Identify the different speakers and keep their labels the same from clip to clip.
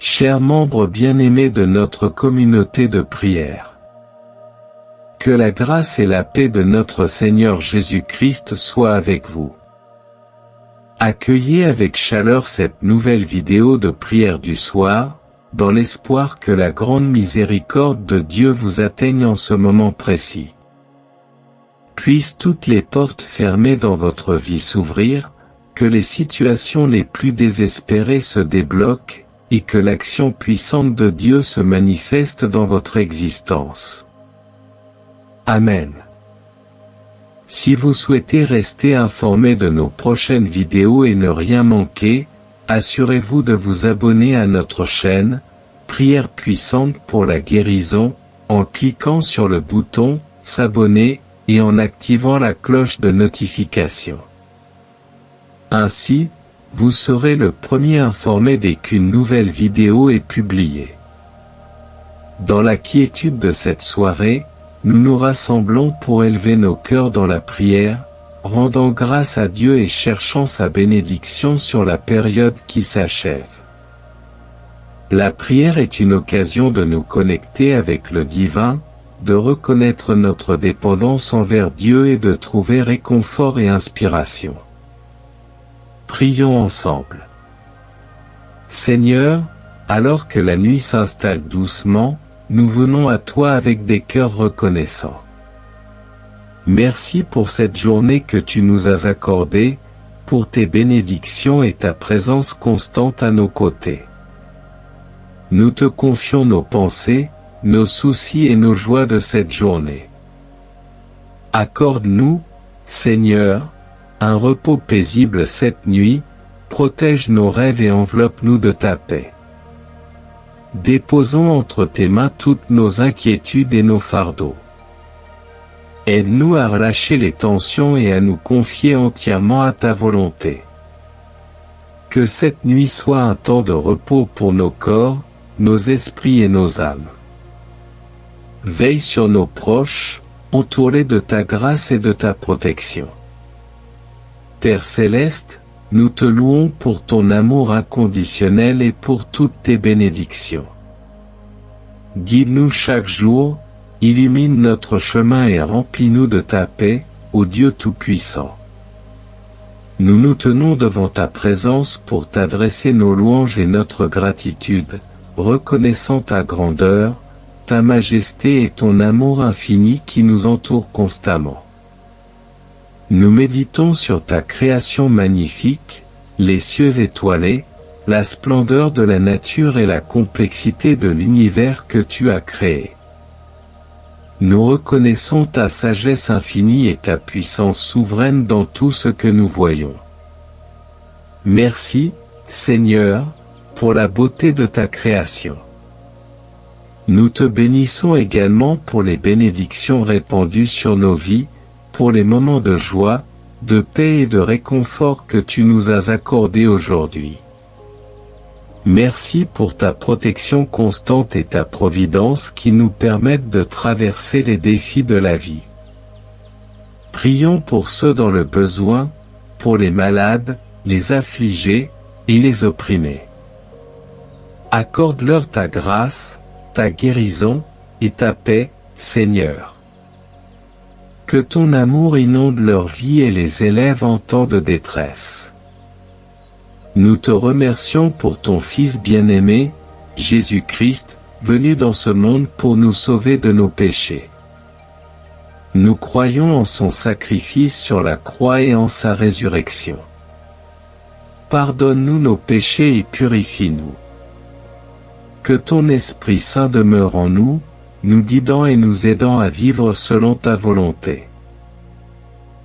Speaker 1: Chers membres bien-aimés de notre communauté de prière, que la grâce et la paix de notre Seigneur Jésus-Christ soient avec vous. Accueillez avec chaleur cette nouvelle vidéo de prière du soir, dans l'espoir que la grande miséricorde de Dieu vous atteigne en ce moment précis. Puissent toutes les portes fermées dans votre vie s'ouvrir, que les situations les plus désespérées se débloquent, et que l'action puissante de Dieu se manifeste dans votre existence. Amen. Si vous souhaitez rester informé de nos prochaines vidéos et ne rien manquer, assurez-vous de vous abonner à notre chaîne, Prière puissante pour la guérison, en cliquant sur le bouton « S'abonner » et en activant la cloche de notification. Ainsi, vous serez le premier informé dès qu'une nouvelle vidéo est publiée. Dans la quiétude de cette soirée, nous nous rassemblons pour élever nos cœurs dans la prière, rendant grâce à Dieu et cherchant sa bénédiction sur la période qui s'achève. La prière est une occasion de nous connecter avec le divin, de reconnaître notre dépendance envers Dieu et de trouver réconfort et inspiration. Prions ensemble. Seigneur, alors que la nuit s'installe doucement, nous venons à toi avec des cœurs reconnaissants. Merci pour cette journée que tu nous as accordée, pour tes bénédictions et ta présence constante à nos côtés. Nous te confions nos pensées, nos soucis et nos joies de cette journée. Accorde-nous, Seigneur, un repos paisible cette nuit, protège nos rêves et enveloppe-nous de ta paix. Déposons entre tes mains toutes nos inquiétudes et nos fardeaux. Aide-nous à relâcher les tensions et à nous confier entièrement à ta volonté. Que cette nuit soit un temps de repos pour nos corps, nos esprits et nos âmes. Veille sur nos proches, entourés de ta grâce et de ta protection. Père céleste, nous te louons pour ton amour inconditionnel et pour toutes tes bénédictions. Guide-nous chaque jour, illumine notre chemin et remplis-nous de ta paix, ô Dieu Tout-Puissant. Nous nous tenons devant ta présence pour t'adresser nos louanges et notre gratitude, reconnaissant ta grandeur, ta majesté et ton amour infini qui nous entoure constamment. Nous méditons sur ta création magnifique, les cieux étoilés, la splendeur de la nature et la complexité de l'univers que tu as créé. Nous reconnaissons ta sagesse infinie et ta puissance souveraine dans tout ce que nous voyons. Merci, Seigneur, pour la beauté de ta création. Nous te bénissons également pour les bénédictions répandues sur nos vies, pour les moments de joie, de paix et de réconfort que tu nous as accordés aujourd'hui. Merci pour ta protection constante et ta providence qui nous permettent de traverser les défis de la vie. Prions pour ceux dans le besoin, pour les malades, les affligés et les opprimés. Accorde-leur ta grâce, ta guérison et ta paix, Seigneur. Que ton amour inonde leur vie et les élève en temps de détresse. Nous te remercions pour ton Fils bien-aimé, Jésus-Christ, venu dans ce monde pour nous sauver de nos péchés. Nous croyons en son sacrifice sur la croix et en sa résurrection. Pardonne-nous nos péchés et purifie-nous. Que ton Esprit Saint demeure en nous, nous guidant et nous aidant à vivre selon ta volonté.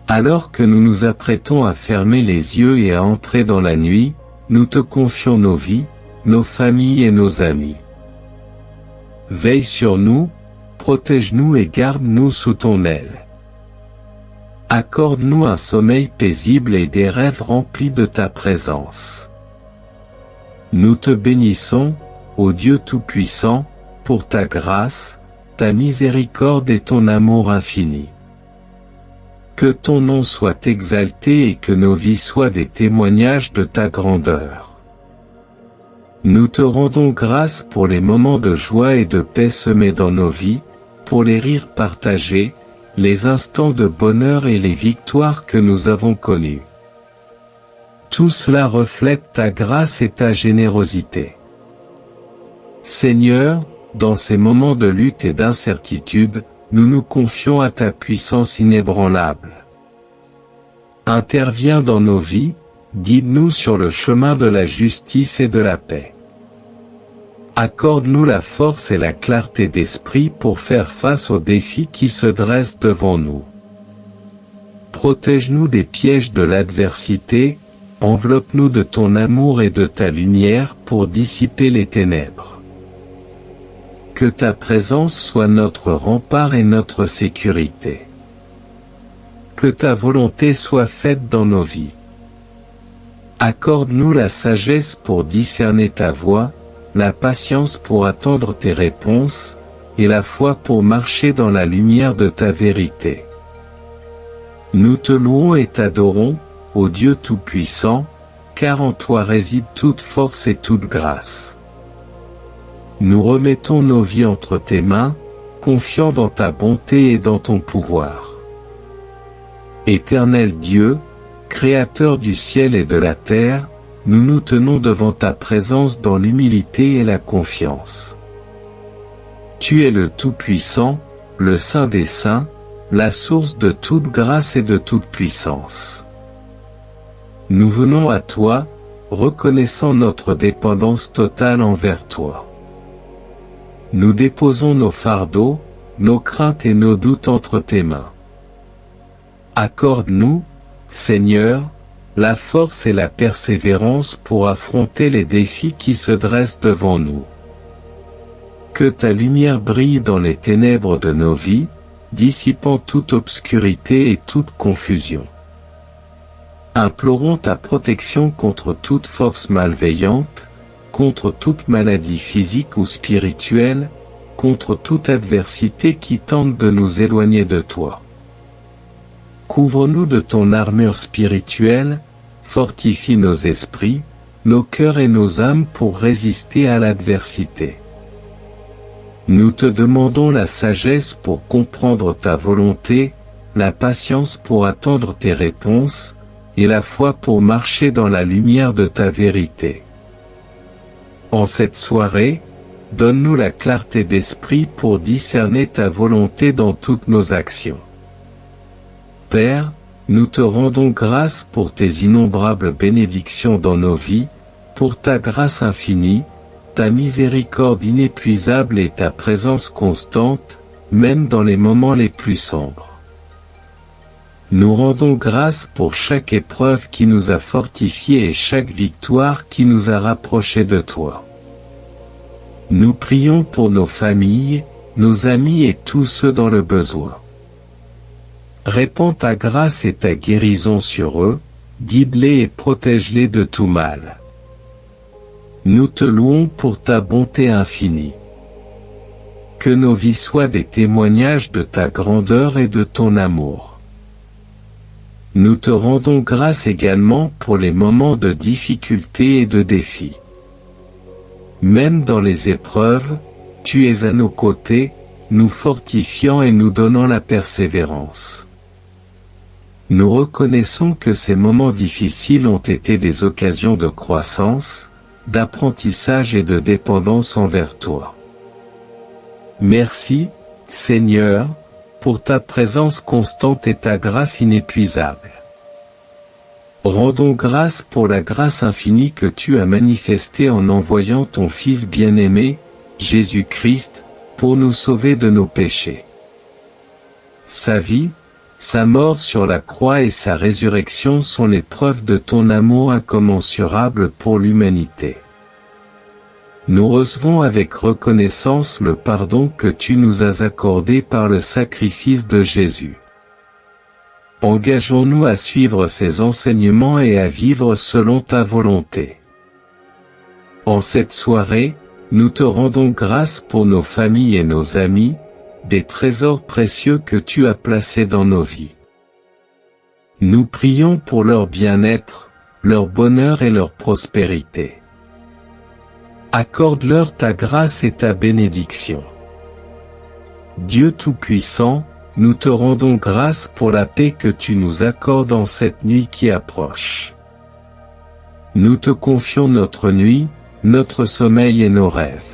Speaker 1: Alors que nous nous apprêtons à fermer les yeux et à entrer dans la nuit, nous te confions nos vies, nos familles et nos amis. Veille sur nous, protège-nous et garde-nous sous ton aile. Accorde-nous un sommeil paisible et des rêves remplis de ta présence. Nous te bénissons, ô Dieu Tout-Puissant, pour ta grâce, ta miséricorde et ton amour infini. Que ton nom soit exalté et que nos vies soient des témoignages de ta grandeur. Nous te rendons grâce pour les moments de joie et de paix semés dans nos vies, pour les rires partagés, les instants de bonheur et les victoires que nous avons connues. Tout cela reflète ta grâce et ta générosité. Seigneur, dans ces moments de lutte et d'incertitude, nous nous confions à ta puissance inébranlable. Interviens dans nos vies, guide-nous sur le chemin de la justice et de la paix. Accorde-nous la force et la clarté d'esprit pour faire face aux défis qui se dressent devant nous. Protège-nous des pièges de l'adversité, enveloppe-nous de ton amour et de ta lumière pour dissiper les ténèbres. Que ta présence soit notre rempart et notre sécurité. Que ta volonté soit faite dans nos vies. Accorde-nous la sagesse pour discerner ta voix, la patience pour attendre tes réponses, et la foi pour marcher dans la lumière de ta vérité. Nous te louons et t'adorons, ô Dieu Tout-Puissant, car en toi réside toute force et toute grâce. Nous remettons nos vies entre tes mains, confiants dans ta bonté et dans ton pouvoir. Éternel Dieu, Créateur du ciel et de la terre, nous nous tenons devant ta présence dans l'humilité et la confiance. Tu es le Tout-Puissant, le Saint des Saints, la source de toute grâce et de toute puissance. Nous venons à toi, reconnaissant notre dépendance totale envers toi. Nous déposons nos fardeaux, nos craintes et nos doutes entre tes mains. Accorde-nous, Seigneur, la force et la persévérance pour affronter les défis qui se dressent devant nous. Que ta lumière brille dans les ténèbres de nos vies, dissipant toute obscurité et toute confusion. Implorons ta protection contre toute force malveillante, contre toute maladie physique ou spirituelle, contre toute adversité qui tente de nous éloigner de toi. Couvre-nous de ton armure spirituelle, fortifie nos esprits, nos cœurs et nos âmes pour résister à l'adversité. Nous te demandons la sagesse pour comprendre ta volonté, la patience pour attendre tes réponses, et la foi pour marcher dans la lumière de ta vérité. En cette soirée, donne-nous la clarté d'esprit pour discerner ta volonté dans toutes nos actions. Père, nous te rendons grâce pour tes innombrables bénédictions dans nos vies, pour ta grâce infinie, ta miséricorde inépuisable et ta présence constante, même dans les moments les plus sombres. Nous rendons grâce pour chaque épreuve qui nous a fortifiés et chaque victoire qui nous a rapprochés de toi. Nous prions pour nos familles, nos amis et tous ceux dans le besoin. Répands ta grâce et ta guérison sur eux, guide-les et protège-les de tout mal. Nous te louons pour ta bonté infinie. Que nos vies soient des témoignages de ta grandeur et de ton amour. Nous te rendons grâce également pour les moments de difficulté et de défi. Même dans les épreuves, tu es à nos côtés, nous fortifiant et nous donnant la persévérance. Nous reconnaissons que ces moments difficiles ont été des occasions de croissance, d'apprentissage et de dépendance envers toi. Merci, Seigneur, pour ta présence constante et ta grâce inépuisable. Rendons grâce pour la grâce infinie que tu as manifestée en envoyant ton Fils bien-aimé, Jésus-Christ, pour nous sauver de nos péchés. Sa vie, sa mort sur la croix et sa résurrection sont les preuves de ton amour incommensurable pour l'humanité. Nous recevons avec reconnaissance le pardon que tu nous as accordé par le sacrifice de Jésus. Engageons-nous à suivre ses enseignements et à vivre selon ta volonté. En cette soirée, nous te rendons grâce pour nos familles et nos amis, des trésors précieux que tu as placés dans nos vies. Nous prions pour leur bien-être, leur bonheur et leur prospérité. Accorde-leur ta grâce et ta bénédiction. Dieu Tout-Puissant, nous te rendons grâce pour la paix que tu nous accordes en cette nuit qui approche. Nous te confions notre nuit, notre sommeil et nos rêves.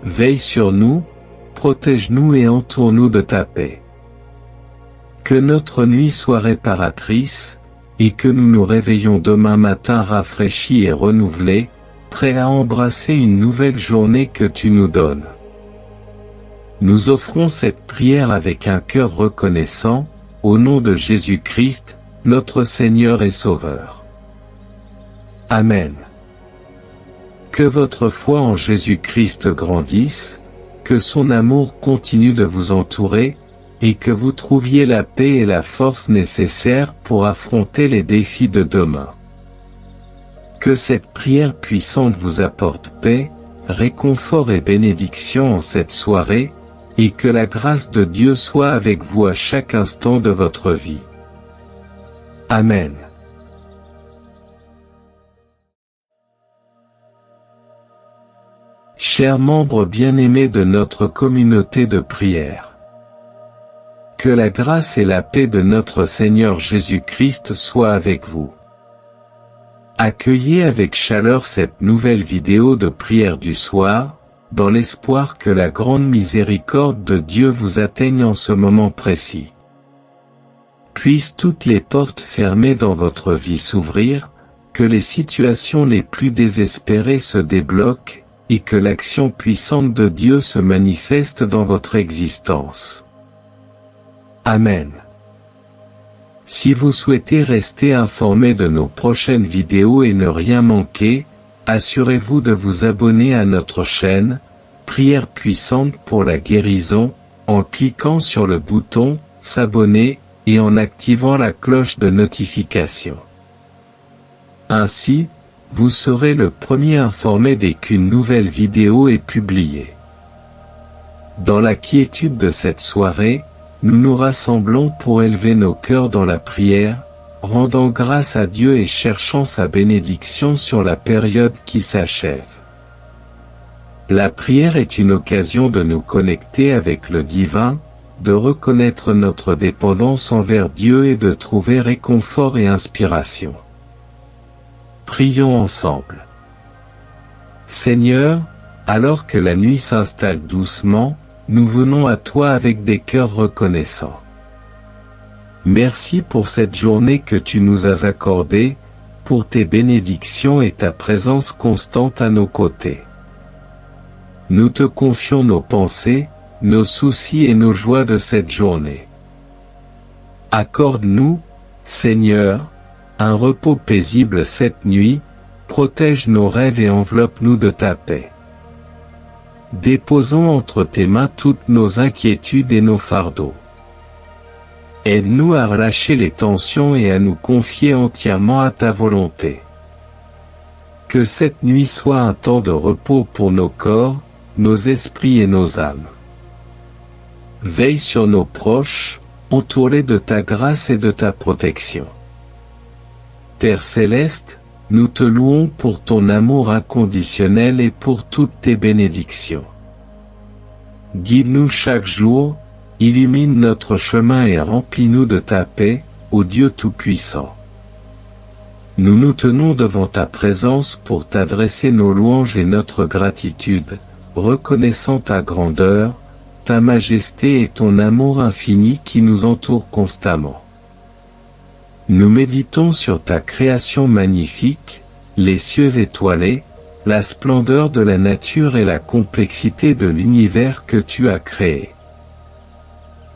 Speaker 1: Veille sur nous, protège-nous et entoure-nous de ta paix. Que notre nuit soit réparatrice, et que nous nous réveillons demain matin rafraîchis et renouvelés, prêts à embrasser une nouvelle journée que tu nous donnes. Nous offrons cette prière avec un cœur reconnaissant, au nom de Jésus-Christ, notre Seigneur et Sauveur. Amen. Que votre foi en Jésus-Christ grandisse, que son amour continue de vous entourer, et que vous trouviez la paix et la force nécessaires pour affronter les défis de demain. Que cette prière puissante vous apporte paix, réconfort et bénédiction en cette soirée, et que la grâce de Dieu soit avec vous à chaque instant de votre vie. Amen. Chers membres bien-aimés de notre communauté de prière, que la grâce et la paix de notre Seigneur Jésus-Christ soient avec vous. Accueillez avec chaleur cette nouvelle vidéo de prière du soir, dans l'espoir que la grande miséricorde de Dieu vous atteigne en ce moment précis. Puissent toutes les portes fermées dans votre vie s'ouvrir, que les situations les plus désespérées se débloquent, et que l'action puissante de Dieu se manifeste dans votre existence. Amen. Si vous souhaitez rester informé de nos prochaines vidéos et ne rien manquer, assurez-vous de vous abonner à notre chaîne, Prière puissante pour la guérison, en cliquant sur le bouton « S'abonner » et en activant la cloche de notification. Ainsi, vous serez le premier informé dès qu'une nouvelle vidéo est publiée. Dans la quiétude de cette soirée, nous nous rassemblons pour élever nos cœurs dans la prière, rendant grâce à Dieu et cherchant sa bénédiction sur la période qui s'achève. La prière est une occasion de nous connecter avec le divin, de reconnaître notre dépendance envers Dieu et de trouver réconfort et inspiration. Prions ensemble. Seigneur, alors que la nuit s'installe doucement, nous venons à toi avec des cœurs reconnaissants. Merci pour cette journée que tu nous as accordée, pour tes bénédictions et ta présence constante à nos côtés. Nous te confions nos pensées, nos soucis et nos joies de cette journée. Accorde-nous, Seigneur, un repos paisible cette nuit, protège nos rêves et enveloppe-nous de ta paix. Déposons entre tes mains toutes nos inquiétudes et nos fardeaux. Aide-nous à relâcher les tensions et à nous confier entièrement à ta volonté. Que cette nuit soit un temps de repos pour nos corps, nos esprits et nos âmes. Veille sur nos proches, entoure-les de ta grâce et de ta protection. Père céleste, nous te louons pour ton amour inconditionnel et pour toutes tes bénédictions. Guide-nous chaque jour, illumine notre chemin et remplis-nous de ta paix, ô Dieu Tout-Puissant. Nous nous tenons devant ta présence pour t'adresser nos louanges et notre gratitude, reconnaissant ta grandeur, ta majesté et ton amour infini qui nous entoure constamment. Nous méditons sur ta création magnifique, les cieux étoilés, la splendeur de la nature et la complexité de l'univers que tu as créé.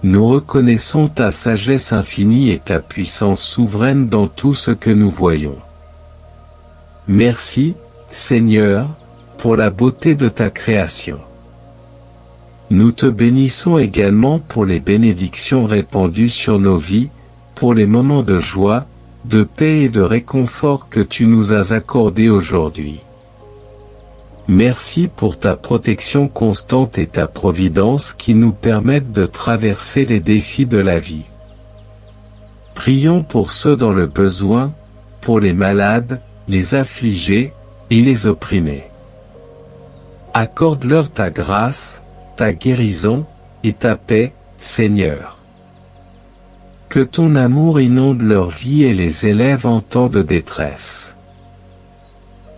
Speaker 1: Nous reconnaissons ta sagesse infinie et ta puissance souveraine dans tout ce que nous voyons. Merci, Seigneur, pour la beauté de ta création. Nous te bénissons également pour les bénédictions répandues sur nos vies, pour les moments de joie, de paix et de réconfort que tu nous as accordés aujourd'hui. Merci pour ta protection constante et ta providence qui nous permettent de traverser les défis de la vie. Prions pour ceux dans le besoin, pour les malades, les affligés, et les opprimés. Accorde-leur ta grâce, ta guérison, et ta paix, Seigneur. Que ton amour inonde leur vie et les élève en temps de détresse.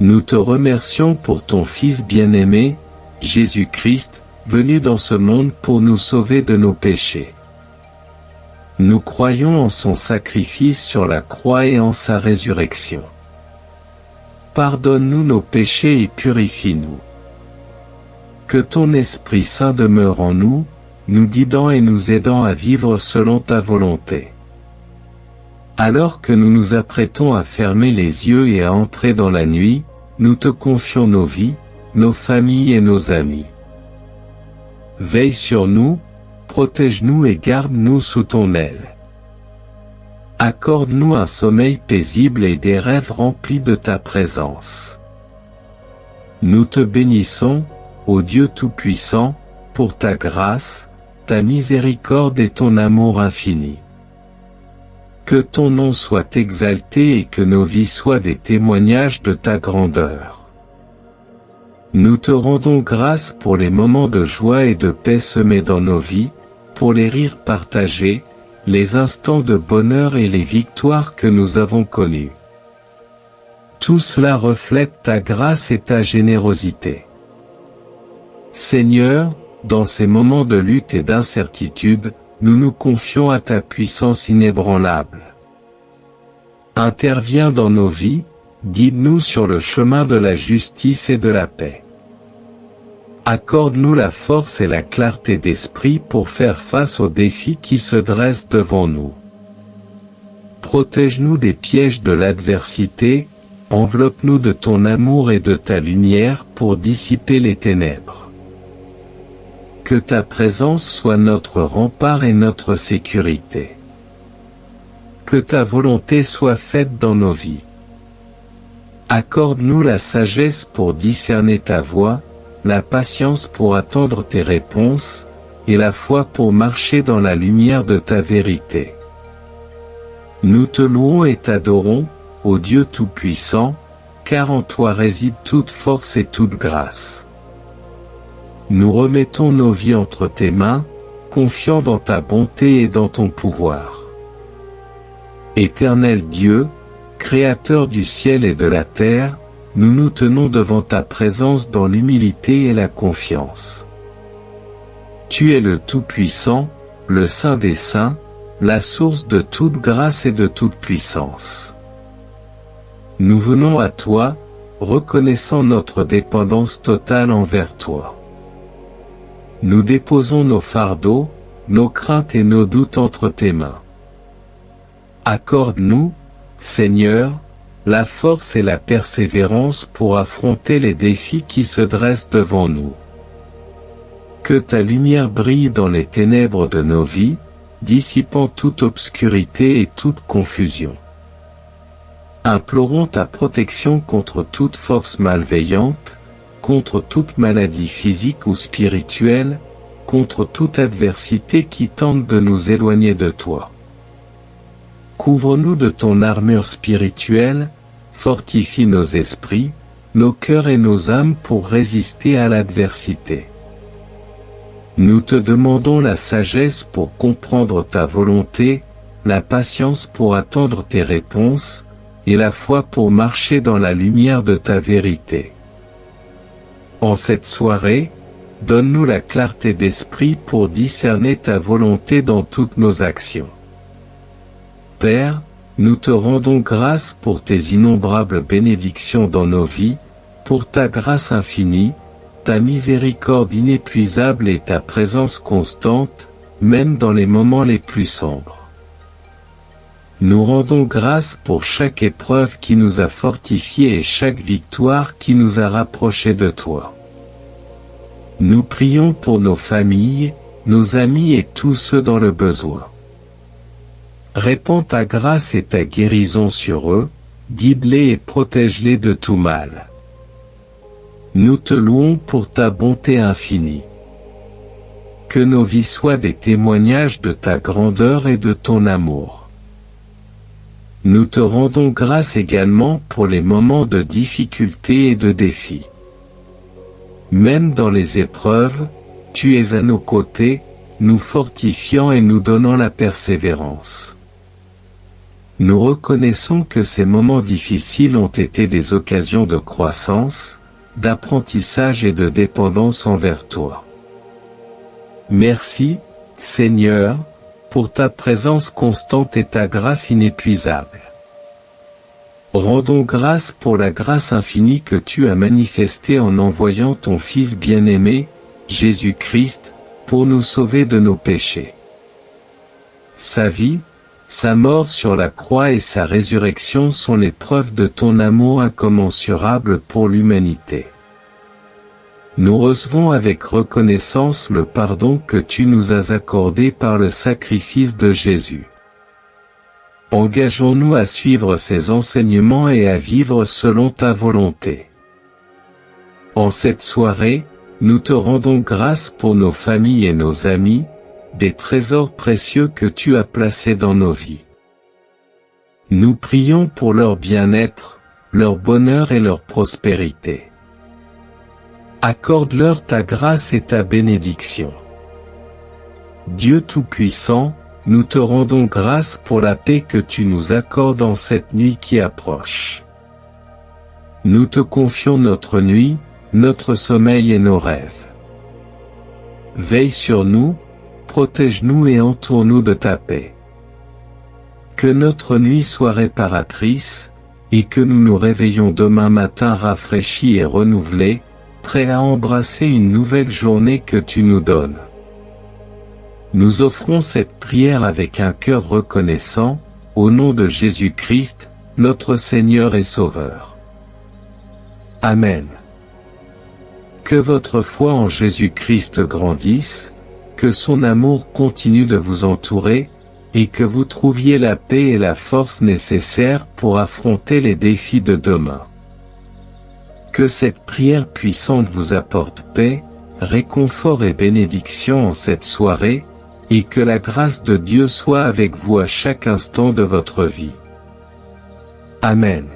Speaker 1: Nous te remercions pour ton Fils bien-aimé, Jésus-Christ, venu dans ce monde pour nous sauver de nos péchés. Nous croyons en son sacrifice sur la croix et en sa résurrection. Pardonne-nous nos péchés et purifie-nous. Que ton Esprit Saint demeure en nous, nous guidant et nous aidant à vivre selon ta volonté. Alors que nous nous apprêtons à fermer les yeux et à entrer dans la nuit, nous te confions nos vies, nos familles et nos amis. Veille sur nous, protège-nous et garde-nous sous ton aile. Accorde-nous un sommeil paisible et des rêves remplis de ta présence. Nous te bénissons, ô Dieu Tout-Puissant, pour ta grâce, ta miséricorde et ton amour infini. Que ton nom soit exalté et que nos vies soient des témoignages de ta grandeur. Nous te rendons grâce pour les moments de joie et de paix semés dans nos vies, pour les rires partagés, les instants de bonheur et les victoires que nous avons connues. Tout cela reflète ta grâce et ta générosité. Seigneur, dans ces moments de lutte et d'incertitude, nous nous confions à ta puissance inébranlable. Interviens dans nos vies, guide-nous sur le chemin de la justice et de la paix. Accorde-nous la force et la clarté d'esprit pour faire face aux défis qui se dressent devant nous. Protège-nous des pièges de l'adversité, enveloppe-nous de ton amour et de ta lumière pour dissiper les ténèbres. Que ta présence soit notre rempart et notre sécurité. Que ta volonté soit faite dans nos vies. Accorde-nous la sagesse pour discerner ta voix, la patience pour attendre tes réponses, et la foi pour marcher dans la lumière de ta vérité. Nous te louons et t'adorons, ô Dieu Tout-Puissant, car en toi réside toute force et toute grâce. Nous remettons nos vies entre tes mains, confiants dans ta bonté et dans ton pouvoir. Éternel Dieu, Créateur du ciel et de la terre, nous nous tenons devant ta présence dans l'humilité et la confiance. Tu es le Tout-Puissant, le Saint des Saints, la source de toute grâce et de toute puissance. Nous venons à toi, reconnaissant notre dépendance totale envers toi. Nous déposons nos fardeaux, nos craintes et nos doutes entre tes mains. Accorde-nous, Seigneur, la force et la persévérance pour affronter les défis qui se dressent devant nous. Que ta lumière brille dans les ténèbres de nos vies, dissipant toute obscurité et toute confusion. Implorons ta protection contre toute force malveillante, contre toute maladie physique ou spirituelle, contre toute adversité qui tente de nous éloigner de toi. Couvre-nous de ton armure spirituelle, fortifie nos esprits, nos cœurs et nos âmes pour résister à l'adversité. Nous te demandons la sagesse pour comprendre ta volonté, la patience pour attendre tes réponses, et la foi pour marcher dans la lumière de ta vérité. En cette soirée, donne-nous la clarté d'esprit pour discerner ta volonté dans toutes nos actions. Père, nous te rendons grâce pour tes innombrables bénédictions dans nos vies, pour ta grâce infinie, ta miséricorde inépuisable et ta présence constante, même dans les moments les plus sombres. Nous rendons grâce pour chaque épreuve qui nous a fortifiés et chaque victoire qui nous a rapprochés de toi. Nous prions pour nos familles, nos amis et tous ceux dans le besoin. Répands ta grâce et ta guérison sur eux, guide-les et protège-les de tout mal. Nous te louons pour ta bonté infinie. Que nos vies soient des témoignages de ta grandeur et de ton amour. Nous te rendons grâce également pour les moments de difficulté et de défi. Même dans les épreuves, tu es à nos côtés, nous fortifiant et nous donnant la persévérance. Nous reconnaissons que ces moments difficiles ont été des occasions de croissance, d'apprentissage et de dépendance envers toi. Merci, Seigneur, pour ta présence constante et ta grâce inépuisable. Rendons grâce pour la grâce infinie que tu as manifestée en envoyant ton Fils bien-aimé, Jésus-Christ, pour nous sauver de nos péchés. Sa vie, sa mort sur la croix et sa résurrection sont les preuves de ton amour incommensurable pour l'humanité. Nous recevons avec reconnaissance le pardon que tu nous as accordé par le sacrifice de Jésus. Engageons-nous à suivre ses enseignements et à vivre selon ta volonté. En cette soirée, nous te rendons grâce pour nos familles et nos amis, des trésors précieux que tu as placés dans nos vies. Nous prions pour leur bien-être, leur bonheur et leur prospérité. Accorde-leur ta grâce et ta bénédiction. Dieu Tout-Puissant, nous te rendons grâce pour la paix que tu nous accordes en cette nuit qui approche. Nous te confions notre nuit, notre sommeil et nos rêves. Veille sur nous, protège-nous et entoure-nous de ta paix. Que notre nuit soit réparatrice, et que nous nous réveillons demain matin rafraîchis et renouvelés, prêts à embrasser une nouvelle journée que tu nous donnes. Nous offrons cette prière avec un cœur reconnaissant, au nom de Jésus-Christ, notre Seigneur et Sauveur. Amen. Que votre foi en Jésus-Christ grandisse, que son amour continue de vous entourer, et que vous trouviez la paix et la force nécessaires pour affronter les défis de demain. Que cette prière puissante vous apporte paix, réconfort et bénédiction en cette soirée, et que la grâce de Dieu soit avec vous à chaque instant de votre vie. Amen.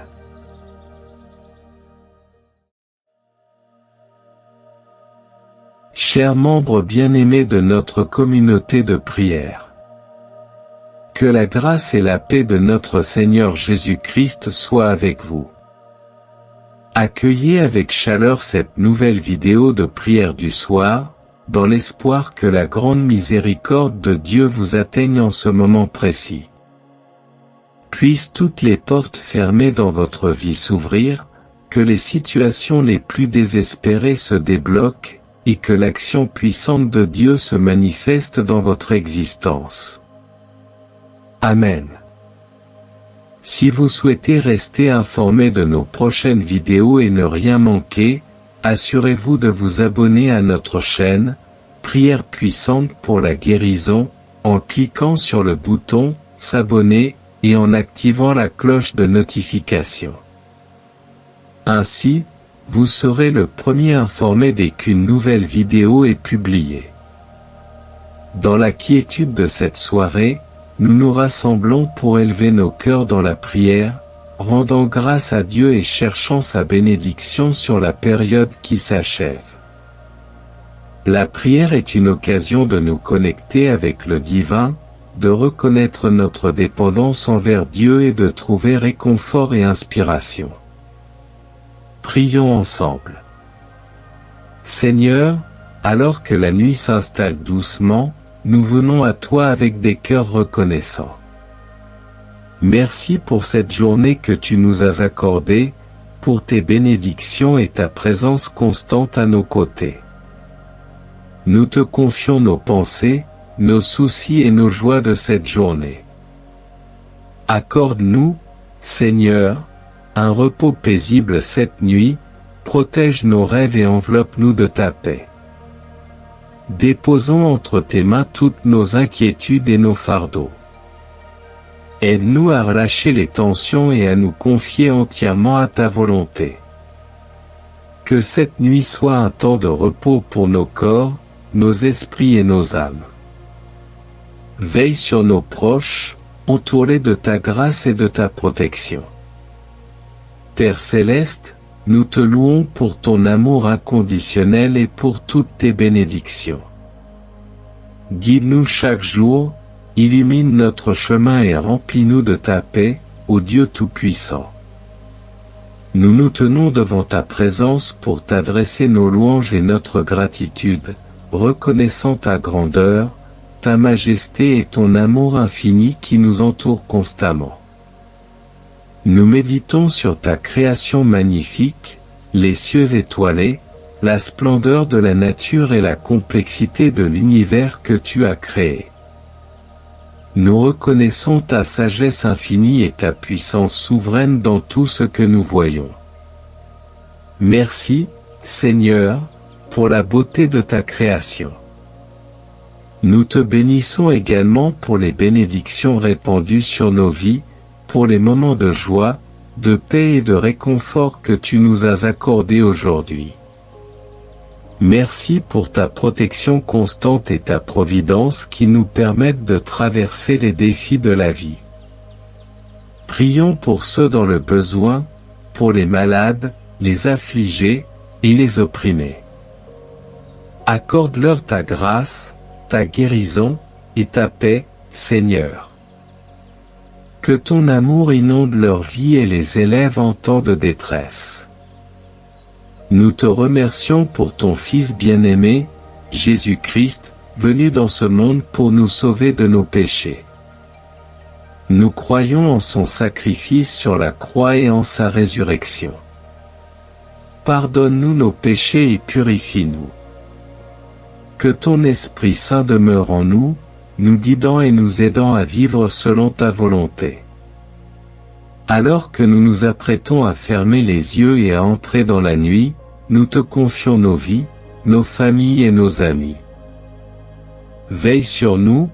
Speaker 1: Chers membres bien-aimés de notre communauté de prière, que la grâce et la paix de notre Seigneur Jésus-Christ soient avec vous. Accueillez avec chaleur cette nouvelle vidéo de prière du soir, dans l'espoir que la grande miséricorde de Dieu vous atteigne en ce moment précis. Puissent toutes les portes fermées dans votre vie s'ouvrir, que les situations les plus désespérées se débloquent, et que l'action puissante de Dieu se manifeste dans votre existence. Amen. Si vous souhaitez rester informé de nos prochaines vidéos et ne rien manquer, assurez-vous de vous abonner à notre chaîne, Prière puissante pour la guérison, en cliquant sur le bouton « S'abonner » et en activant la cloche de notification. Ainsi, vous serez le premier informé dès qu'une nouvelle vidéo est publiée. Dans la quiétude de cette soirée, nous nous rassemblons pour élever nos cœurs dans la prière, rendant grâce à Dieu et cherchant sa bénédiction sur la période qui s'achève. La prière est une occasion de nous connecter avec le divin, de reconnaître notre dépendance envers Dieu et de trouver réconfort et inspiration. Prions ensemble. Seigneur, alors que la nuit s'installe doucement, nous venons à toi avec des cœurs reconnaissants. Merci pour cette journée que tu nous as accordée, pour tes bénédictions et ta présence constante à nos côtés. Nous te confions nos pensées, nos soucis et nos joies de cette journée. Accorde-nous, Seigneur, un repos paisible cette nuit, protège nos rêves et enveloppe-nous de ta paix. Déposons entre tes mains toutes nos inquiétudes et nos fardeaux. Aide-nous à relâcher les tensions et à nous confier entièrement à ta volonté. Que cette nuit soit un temps de repos pour nos corps, nos esprits et nos âmes. Veille sur nos proches, entoure-les de ta grâce et de ta protection. Père céleste, nous te louons pour ton amour inconditionnel et pour toutes tes bénédictions. Guide-nous chaque jour, illumine notre chemin et remplis-nous de ta paix, ô Dieu Tout-Puissant. Nous nous tenons devant ta présence pour t'adresser nos louanges et notre gratitude, reconnaissant ta grandeur, ta majesté et ton amour infini qui nous entoure constamment. Nous méditons sur ta création magnifique, les cieux étoilés, la splendeur de la nature et la complexité de l'univers que tu as créé. Nous reconnaissons ta sagesse infinie et ta puissance souveraine dans tout ce que nous voyons. Merci, Seigneur, pour la beauté de ta création. Nous te bénissons également pour les bénédictions répandues sur nos vies, pour les moments de joie, de paix et de réconfort que tu nous as accordés aujourd'hui. Merci pour ta protection constante et ta providence qui nous permettent de traverser les défis de la vie. Prions pour ceux dans le besoin, pour les malades, les affligés et les opprimés. Accorde-leur ta grâce, ta guérison et ta paix, Seigneur. Que ton amour inonde leur vie et les élève en temps de détresse. Nous te remercions pour ton Fils bien-aimé, Jésus-Christ, venu dans ce monde pour nous sauver de nos péchés. Nous croyons en son sacrifice sur la croix et en sa résurrection. Pardonne-nous nos péchés et purifie-nous. Que ton Esprit Saint demeure en nous, nous guidant et nous aidant à vivre selon ta volonté. Alors que nous nous apprêtons à fermer les yeux et à entrer dans la nuit, nous te confions nos vies, nos familles et nos amis. Veille sur nous,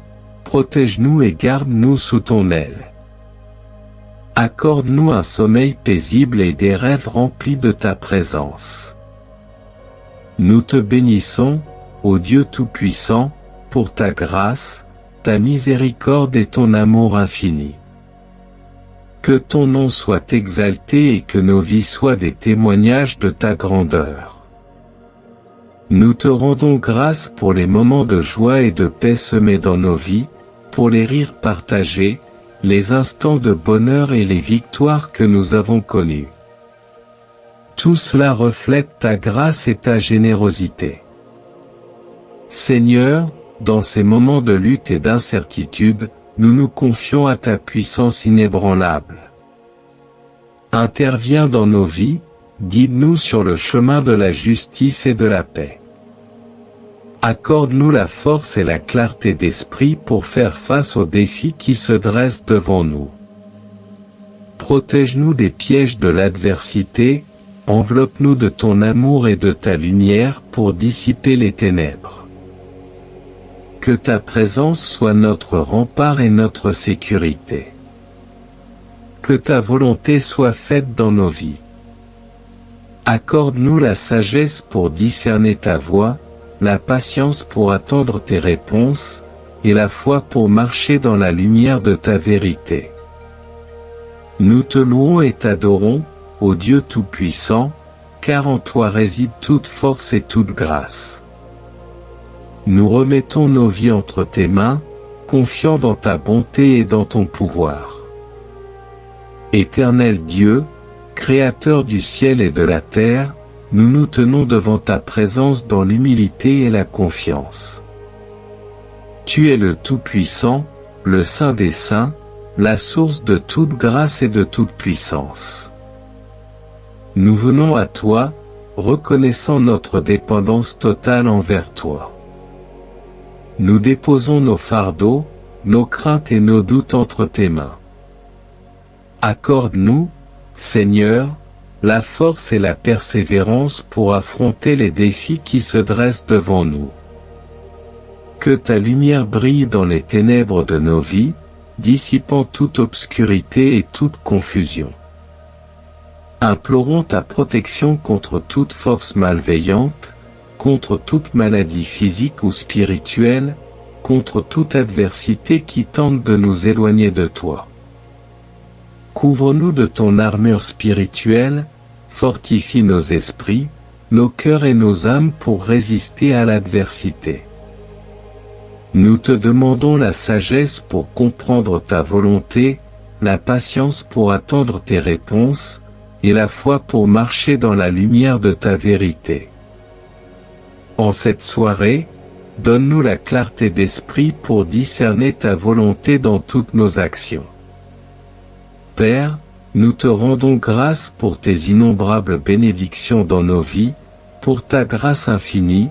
Speaker 1: protège-nous et garde-nous sous ton aile. Accorde-nous un sommeil paisible et des rêves remplis de ta présence. Nous te bénissons, ô Dieu Tout-Puissant, pour ta grâce, ta miséricorde et ton amour infini. Que ton nom soit exalté et que nos vies soient des témoignages de ta grandeur. Nous te rendons grâce pour les moments de joie et de paix semés dans nos vies, pour les rires partagés, les instants de bonheur et les victoires que nous avons connues. Tout cela reflète ta grâce et ta générosité. Seigneur, dans ces moments de lutte et d'incertitude, nous nous confions à ta puissance inébranlable. Interviens dans nos vies, guide-nous sur le chemin de la justice et de la paix. Accorde-nous la force et la clarté d'esprit pour faire face aux défis qui se dressent devant nous. Protège-nous des pièges de l'adversité, enveloppe-nous de ton amour et de ta lumière pour dissiper les ténèbres. Que ta présence soit notre rempart et notre sécurité. Que ta volonté soit faite dans nos vies. Accorde-nous la sagesse pour discerner ta voix, la patience pour attendre tes réponses, et la foi pour marcher dans la lumière de ta vérité. Nous te louons et t'adorons, ô Dieu Tout-Puissant, car en toi réside toute force et toute grâce. Nous remettons nos vies entre tes mains, confiants dans ta bonté et dans ton pouvoir. Éternel Dieu, Créateur du ciel et de la terre, nous nous tenons devant ta présence dans l'humilité et la confiance. Tu es le Tout-Puissant, le Saint des Saints, la source de toute grâce et de toute puissance. Nous venons à toi, reconnaissant notre dépendance totale envers toi. Nous déposons nos fardeaux, nos craintes et nos doutes entre tes mains. Accorde-nous, Seigneur, la force et la persévérance pour affronter les défis qui se dressent devant nous. Que ta lumière brille dans les ténèbres de nos vies, dissipant toute obscurité et toute confusion. Implorons ta protection contre toute force malveillante, contre toute maladie physique ou spirituelle, contre toute adversité qui tente de nous éloigner de toi. Couvre-nous de ton armure spirituelle, fortifie nos esprits, nos cœurs et nos âmes pour résister à l'adversité. Nous te demandons la sagesse pour comprendre ta volonté, la patience pour attendre tes réponses, et la foi pour marcher dans la lumière de ta vérité. En cette soirée, donne-nous la clarté d'esprit pour discerner ta volonté dans toutes nos actions. Père, nous te rendons grâce pour tes innombrables bénédictions dans nos vies, pour ta grâce infinie,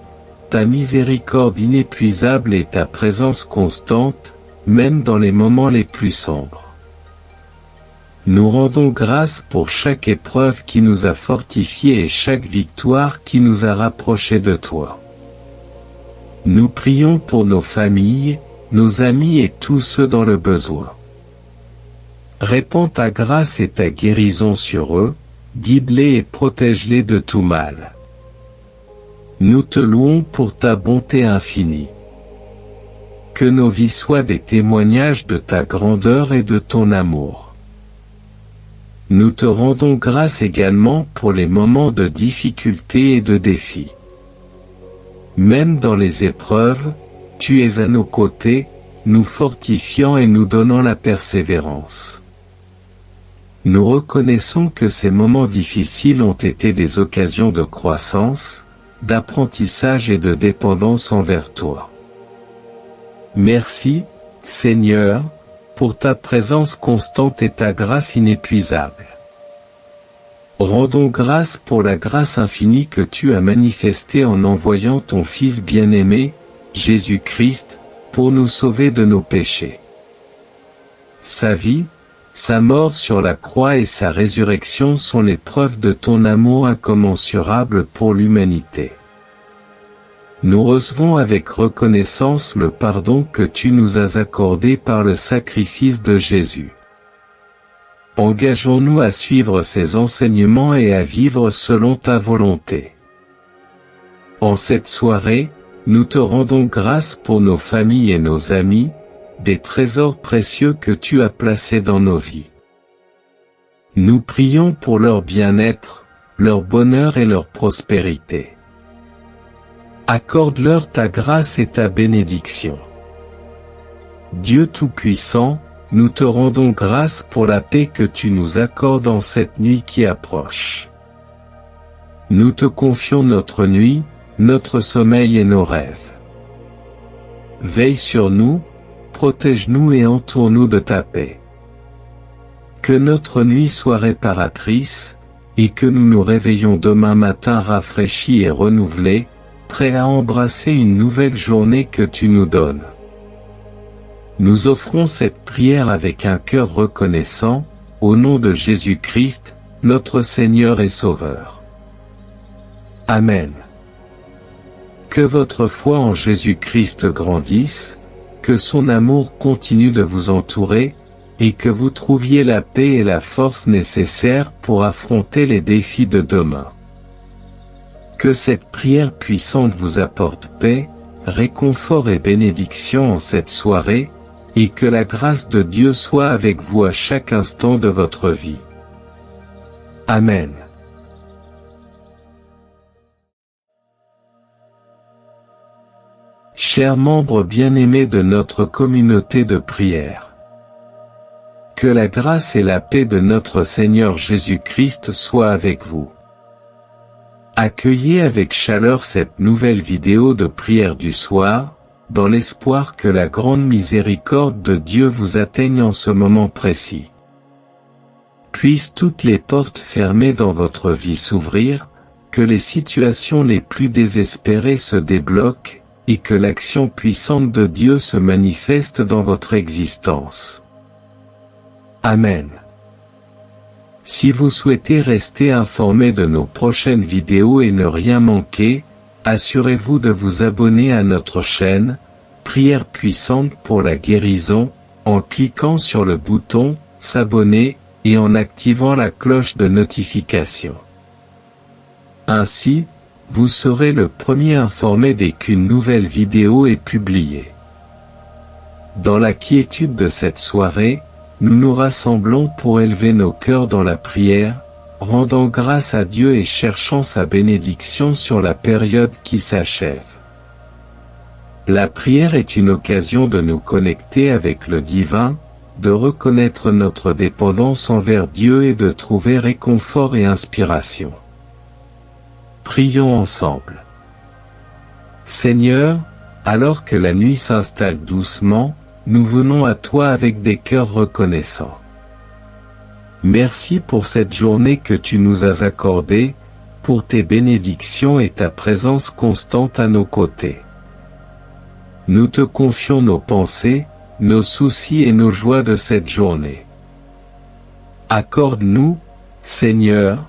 Speaker 1: ta miséricorde inépuisable et ta présence constante, même dans les moments les plus sombres. Nous rendons grâce pour chaque épreuve qui nous a fortifiés et chaque victoire qui nous a rapprochés de toi. Nous prions pour nos familles, nos amis et tous ceux dans le besoin. Répands ta grâce et ta guérison sur eux, guide-les et protège-les de tout mal. Nous te louons pour ta bonté infinie. Que nos vies soient des témoignages de ta grandeur et de ton amour. Nous te rendons grâce également pour les moments de difficulté et de défi. Même dans les épreuves, tu es à nos côtés, nous fortifiant et nous donnant la persévérance. Nous reconnaissons que ces moments difficiles ont été des occasions de croissance, d'apprentissage et de dépendance envers toi. Merci, Seigneur, pour ta présence constante et ta grâce inépuisable. Rendons grâce pour la grâce infinie que tu as manifestée en envoyant ton Fils bien-aimé, Jésus-Christ, pour nous sauver de nos péchés. Sa vie, sa mort sur la croix et sa résurrection sont les preuves de ton amour incommensurable pour l'humanité. Nous recevons avec reconnaissance le pardon que tu nous as accordé par le sacrifice de Jésus. Engageons-nous à suivre ses enseignements et à vivre selon ta volonté. En cette soirée, nous te rendons grâce pour nos familles et nos amis, des trésors précieux que tu as placés dans nos vies. Nous prions pour leur bien-être, leur bonheur et leur prospérité. Accorde-leur ta grâce et ta bénédiction. Dieu Tout-Puissant, nous te rendons grâce pour la paix que tu nous accordes en cette nuit qui approche. Nous te confions notre nuit, notre sommeil et nos rêves. Veille sur nous, protège-nous et entoure-nous de ta paix. Que notre nuit soit réparatrice, et que nous nous réveillons demain matin rafraîchis et renouvelés, prêts à embrasser une nouvelle journée que tu nous donnes. Nous offrons cette prière avec un cœur reconnaissant, au nom de Jésus-Christ, notre Seigneur et Sauveur. Amen. Que votre foi en Jésus-Christ grandisse, que son amour continue de vous entourer, et que vous trouviez la paix et la force nécessaires pour affronter les défis de demain. Que cette prière puissante vous apporte paix, réconfort et bénédiction en cette soirée, et que la grâce de Dieu soit avec vous à chaque instant de votre vie. Amen. Chers membres bien-aimés de notre communauté de prière, que la grâce et la paix de notre Seigneur Jésus-Christ soient avec vous. Accueillez avec chaleur cette nouvelle vidéo de prière du soir, dans l'espoir que la grande miséricorde de Dieu vous atteigne en ce moment précis. Puissent toutes les portes fermées dans votre vie s'ouvrir, que les situations les plus désespérées se débloquent, et que l'action puissante de Dieu se manifeste dans votre existence. Amen. Si vous souhaitez rester informé de nos prochaines vidéos et ne rien manquer, assurez-vous de vous abonner à notre chaîne, Prière puissante pour la guérison, en cliquant sur le bouton « S'abonner » et en activant la cloche de notification. Ainsi, vous serez le premier informé dès qu'une nouvelle vidéo est publiée. Dans la quiétude de cette soirée, nous nous rassemblons pour élever nos cœurs dans la prière, rendant grâce à Dieu et cherchant sa bénédiction sur la période qui s'achève. La prière est une occasion de nous connecter avec le divin, de reconnaître notre dépendance envers Dieu et de trouver réconfort et inspiration. Prions ensemble. Seigneur, alors que la nuit s'installe doucement, nous venons à toi avec des cœurs reconnaissants. Merci pour cette journée que tu nous as accordée, pour tes bénédictions et ta présence constante à nos côtés. Nous te confions nos pensées, nos soucis et nos joies de cette journée. Accorde-nous, Seigneur,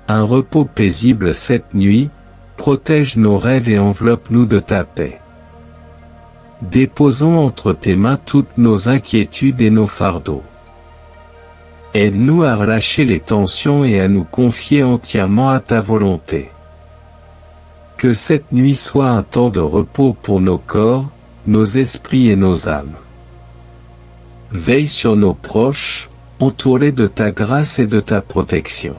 Speaker 1: un repos paisible cette nuit, protège nos rêves et enveloppe-nous de ta paix. Déposons entre tes mains toutes nos inquiétudes et nos fardeaux. Aide-nous à relâcher les tensions et à nous confier entièrement à ta volonté. Que cette nuit soit un temps de repos pour nos corps, nos esprits et nos âmes. Veille sur nos proches, entourés de ta grâce et de ta protection.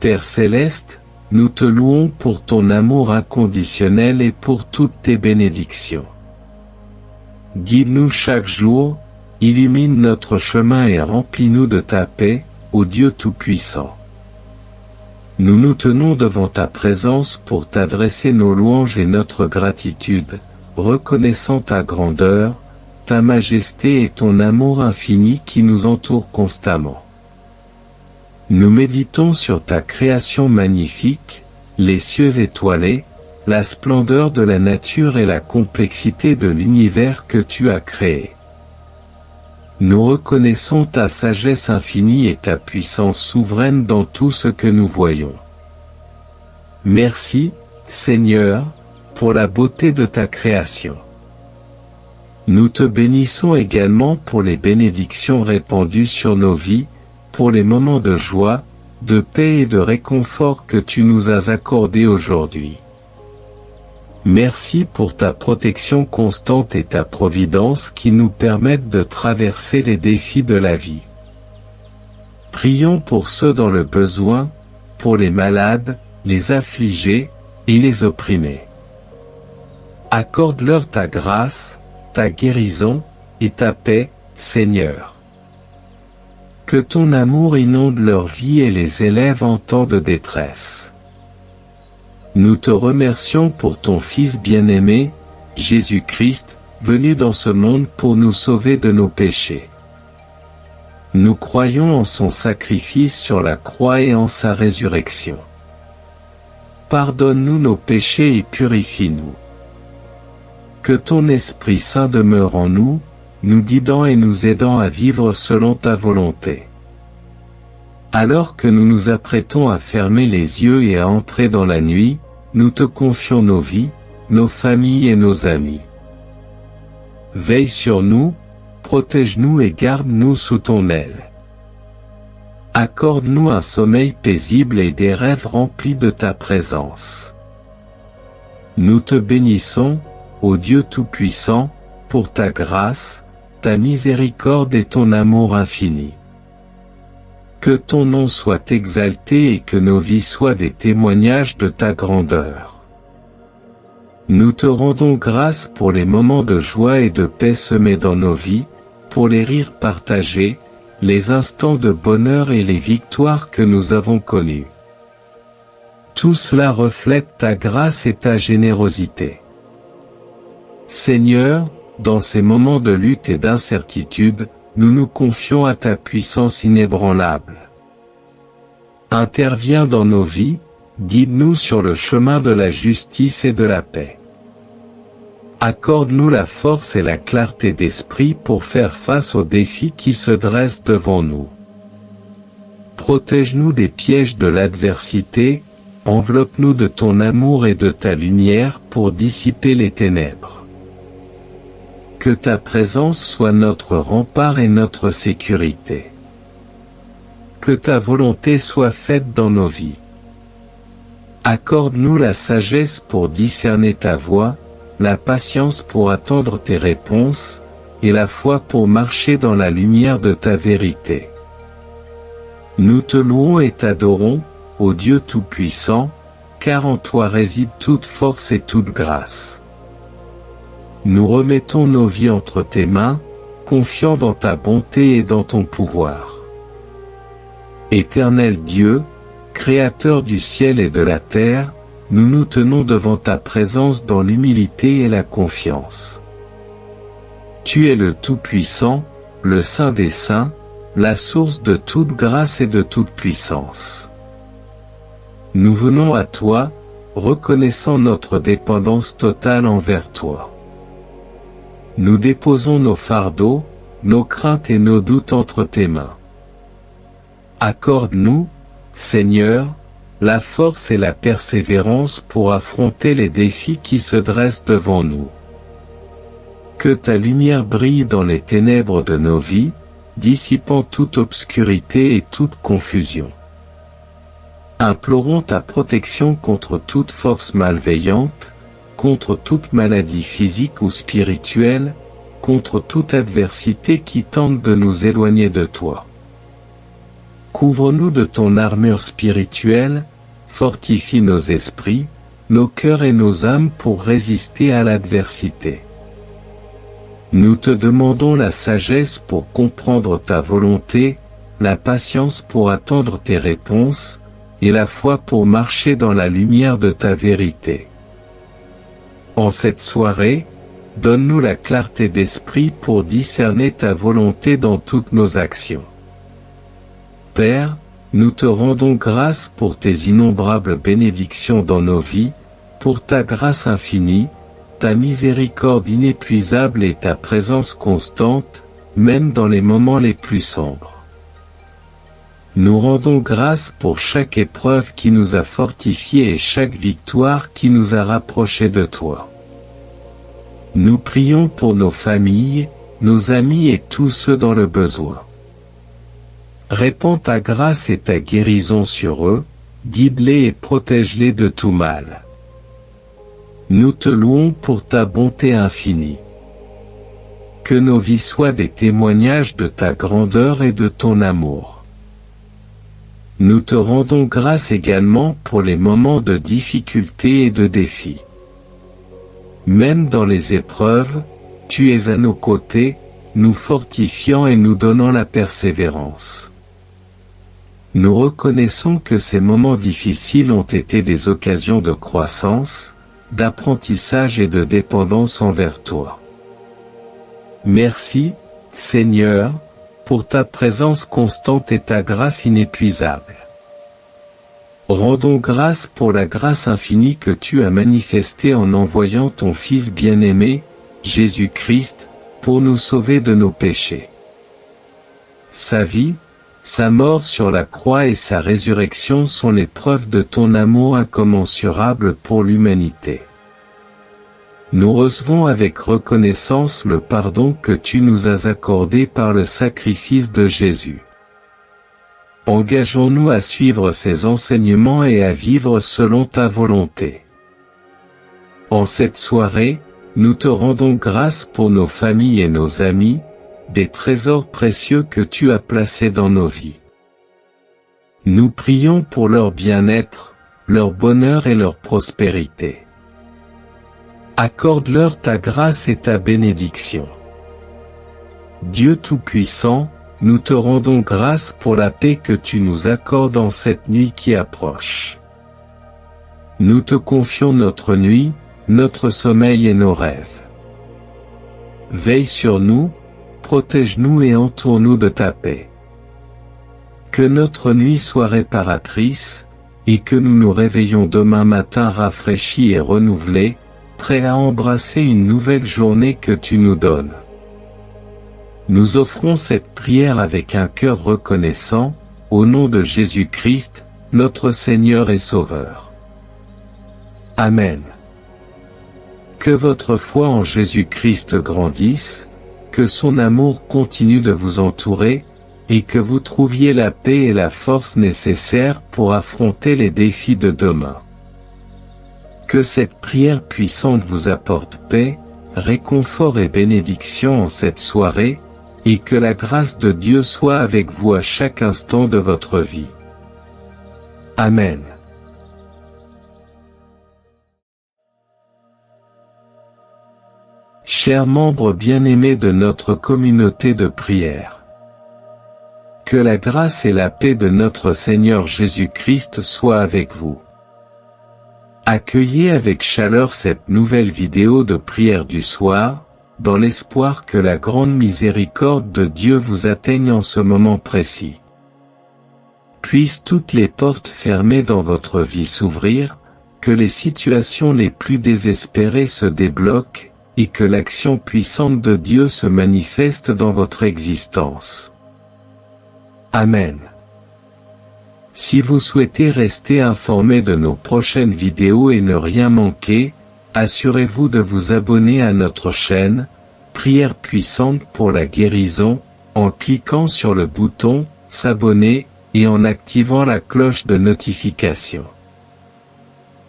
Speaker 1: Père céleste, nous te louons pour ton amour inconditionnel et pour toutes tes bénédictions. Guide-nous chaque jour, illumine notre chemin et remplis-nous de ta paix, ô Dieu Tout-Puissant. Nous nous tenons devant ta présence pour t'adresser nos louanges et notre gratitude, reconnaissant ta grandeur, ta majesté et ton amour infini qui nous entoure constamment. Nous méditons sur ta création magnifique, les cieux étoilés, la splendeur de la nature et la complexité de l'univers que tu as créé. Nous reconnaissons ta sagesse infinie et ta puissance souveraine dans tout ce que nous voyons. Merci, Seigneur, pour la beauté de ta création. Nous te bénissons également pour les bénédictions répandues sur nos vies, pour les moments de joie, de paix et de réconfort que tu nous as accordés aujourd'hui. Merci pour ta protection constante et ta providence qui nous permettent de traverser les défis de la vie. Prions pour ceux dans le besoin, pour les malades, les affligés et les opprimés. Accorde-leur ta grâce, ta guérison et ta paix, Seigneur. Que ton amour inonde leur vie et les élève en temps de détresse. Nous te remercions pour ton Fils bien-aimé, Jésus-Christ, venu dans ce monde pour nous sauver de nos péchés. Nous croyons en son sacrifice sur la croix et en sa résurrection. Pardonne-nous nos péchés et purifie-nous. Que ton Esprit Saint demeure en nous, nous guidant et nous aidant à vivre selon ta volonté. Alors que nous nous apprêtons à fermer les yeux et à entrer dans la nuit, nous te confions nos vies, nos familles et nos amis. Veille sur nous, protège-nous et garde-nous sous ton aile. Accorde-nous un sommeil paisible et des rêves remplis de ta présence. Nous te bénissons, ô Dieu Tout-Puissant, pour ta grâce, ta miséricorde et ton amour infini. Que ton nom soit exalté et que nos vies soient des témoignages de ta grandeur. Nous te rendons grâce pour les moments de joie et de paix semés dans nos vies, pour les rires partagés, les instants de bonheur et les victoires que nous avons connues. Tout cela reflète ta grâce et ta générosité. Seigneur, dans ces moments de lutte et d'incertitude, nous nous confions à ta puissance inébranlable. Interviens dans nos vies, guide-nous sur le chemin de la justice et de la paix. Accorde-nous la force et la clarté d'esprit pour faire face aux défis qui se dressent devant nous. Protège-nous des pièges de l'adversité, enveloppe-nous de ton amour et de ta lumière pour dissiper les ténèbres. Que ta présence soit notre rempart et notre sécurité. Que ta volonté soit faite dans nos vies. Accorde-nous la sagesse pour discerner ta voix, la patience pour attendre tes réponses, et la foi pour marcher dans la lumière de ta vérité. Nous te louons et t'adorons, ô Dieu Tout-Puissant, car en toi réside toute force et toute grâce. Nous remettons nos vies entre tes mains, confiants dans ta bonté et dans ton pouvoir. Éternel Dieu, Créateur du ciel et de la terre, nous nous tenons devant ta présence dans l'humilité et la confiance. Tu es le Tout-Puissant, le Saint des Saints, la source de toute grâce et de toute puissance. Nous venons à toi, reconnaissant notre dépendance totale envers toi. Nous déposons nos fardeaux, nos craintes et nos doutes entre tes mains. Accorde-nous, Seigneur, la force et la persévérance pour affronter les défis qui se dressent devant nous. Que ta lumière brille dans les ténèbres de nos vies, dissipant toute obscurité et toute confusion. Implorons ta protection contre toute force malveillante, contre toute maladie physique ou spirituelle, contre toute adversité qui tente de nous éloigner de toi. Couvre-nous de ton armure spirituelle, fortifie nos esprits, nos cœurs et nos âmes pour résister à l'adversité. Nous te demandons la sagesse pour comprendre ta volonté, la patience pour attendre tes réponses, et la foi pour marcher dans la lumière de ta vérité. En cette soirée, donne-nous la clarté d'esprit pour discerner ta volonté dans toutes nos actions. Père, nous te rendons grâce pour tes innombrables bénédictions dans nos vies, pour ta grâce infinie, ta miséricorde inépuisable et ta présence constante, même dans les moments les plus sombres. Nous rendons grâce pour chaque épreuve qui nous a fortifiés et chaque victoire qui nous a rapprochés de toi. Nous prions pour nos familles, nos amis et tous ceux dans le besoin. Répands ta grâce et ta guérison sur eux, guide-les et protège-les de tout mal. Nous te louons pour ta bonté infinie. Que nos vies soient des témoignages de ta grandeur et de ton amour. Nous te rendons grâce également pour les moments de difficulté et de défi. Même dans les épreuves, tu es à nos côtés, nous fortifiant et nous donnant la persévérance. Nous reconnaissons que ces moments difficiles ont été des occasions de croissance, d'apprentissage et de dépendance envers toi. Merci, Seigneur, pour ta présence constante et ta grâce inépuisable. Rendons grâce pour la grâce infinie que tu as manifestée en envoyant ton Fils bien-aimé, Jésus-Christ, pour nous sauver de nos péchés. Sa vie, sa mort sur la croix et sa résurrection sont les preuves de ton amour incommensurable pour l'humanité. Nous recevons avec reconnaissance le pardon que tu nous as accordé par le sacrifice de Jésus. Engageons-nous à suivre ses enseignements et à vivre selon ta volonté. En cette soirée, nous te rendons grâce pour nos familles et nos amis, des trésors précieux que tu as placés dans nos vies. Nous prions pour leur bien-être, leur bonheur et leur prospérité. Accorde-leur ta grâce et ta bénédiction. Dieu Tout-Puissant, nous te rendons grâce pour la paix que tu nous accordes en cette nuit qui approche. Nous te confions notre nuit, notre sommeil et nos rêves. Veille sur nous, protège-nous et entoure-nous de ta paix. Que notre nuit soit réparatrice, et que nous nous réveillons demain matin rafraîchis et renouvelés, prêts à embrasser une nouvelle journée que tu nous donnes. Nous offrons cette prière avec un cœur reconnaissant, au nom de Jésus-Christ, notre Seigneur et Sauveur. Amen. Que votre foi en Jésus-Christ grandisse, que son amour continue de vous entourer, et que vous trouviez la paix et la force nécessaires pour affronter les défis de demain. Que cette prière puissante vous apporte paix, réconfort et bénédiction en cette soirée, et que la grâce de Dieu soit avec vous à chaque instant de votre vie. Amen. Chers membres bien-aimés de notre communauté de prière, que la grâce et la paix de notre Seigneur Jésus-Christ soient avec vous. Accueillez avec chaleur cette nouvelle vidéo de prière du soir, dans l'espoir que la grande miséricorde de Dieu vous atteigne en ce moment précis. Puissent toutes les portes fermées dans votre vie s'ouvrir, que les situations les plus désespérées se débloquent, et que l'action puissante de Dieu se manifeste dans votre existence. Amen. Si vous souhaitez rester informé de nos prochaines vidéos et ne rien manquer, assurez-vous de vous abonner à notre chaîne, Prière puissante pour la guérison, en cliquant sur le bouton « S'abonner » et en activant la cloche de notification.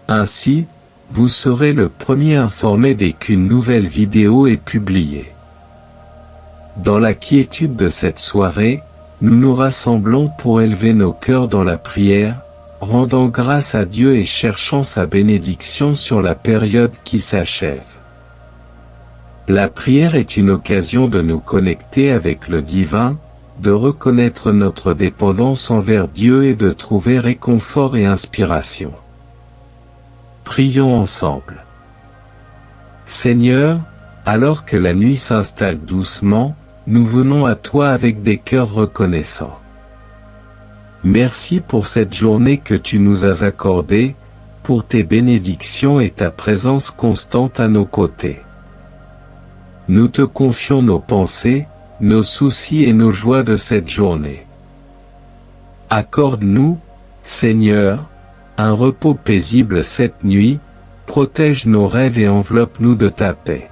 Speaker 1: Ainsi, vous serez le premier informé dès qu'une nouvelle vidéo est publiée. Dans la quiétude de cette soirée, nous nous rassemblons pour élever nos cœurs dans la prière, rendant grâce à Dieu et cherchant sa bénédiction sur la période qui s'achève. La prière est une occasion de nous connecter avec le divin, de reconnaître notre dépendance envers Dieu et de trouver réconfort et inspiration. Prions ensemble. Seigneur, alors que la nuit s'installe doucement, nous venons à toi avec des cœurs reconnaissants. Merci pour cette journée que tu nous as accordée, pour tes bénédictions et ta présence constante à nos côtés. Nous te confions nos pensées, nos soucis et nos joies de cette journée. Accorde-nous, Seigneur, un repos paisible cette nuit, protège nos rêves et enveloppe-nous de ta paix.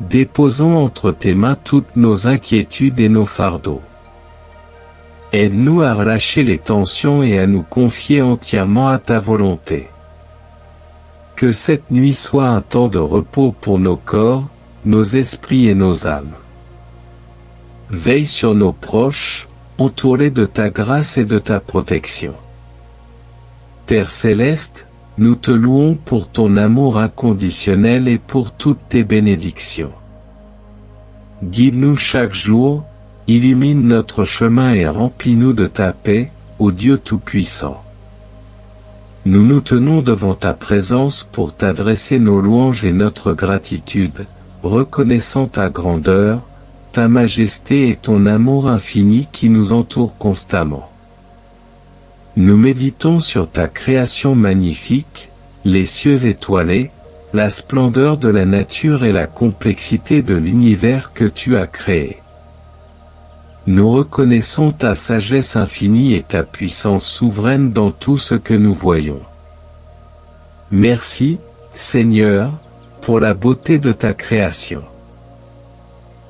Speaker 1: Déposons entre tes mains toutes nos inquiétudes et nos fardeaux. Aide-nous à relâcher les tensions et à nous confier entièrement à ta volonté. Que cette nuit soit un temps de repos pour nos corps, nos esprits et nos âmes. Veille sur nos proches, entourés de ta grâce et de ta protection. Père céleste, nous te louons pour ton amour inconditionnel et pour toutes tes bénédictions. Guide-nous chaque jour, illumine notre chemin et remplis-nous de ta paix, ô Dieu Tout-Puissant. Nous nous tenons devant ta présence pour t'adresser nos louanges et notre gratitude, reconnaissant ta grandeur, ta majesté et ton amour infini qui nous entoure constamment. Nous méditons sur ta création magnifique, les cieux étoilés, la splendeur de la nature et la complexité de l'univers que tu as créé. Nous reconnaissons ta sagesse infinie et ta puissance souveraine dans tout ce que nous voyons. Merci, Seigneur, pour la beauté de ta création.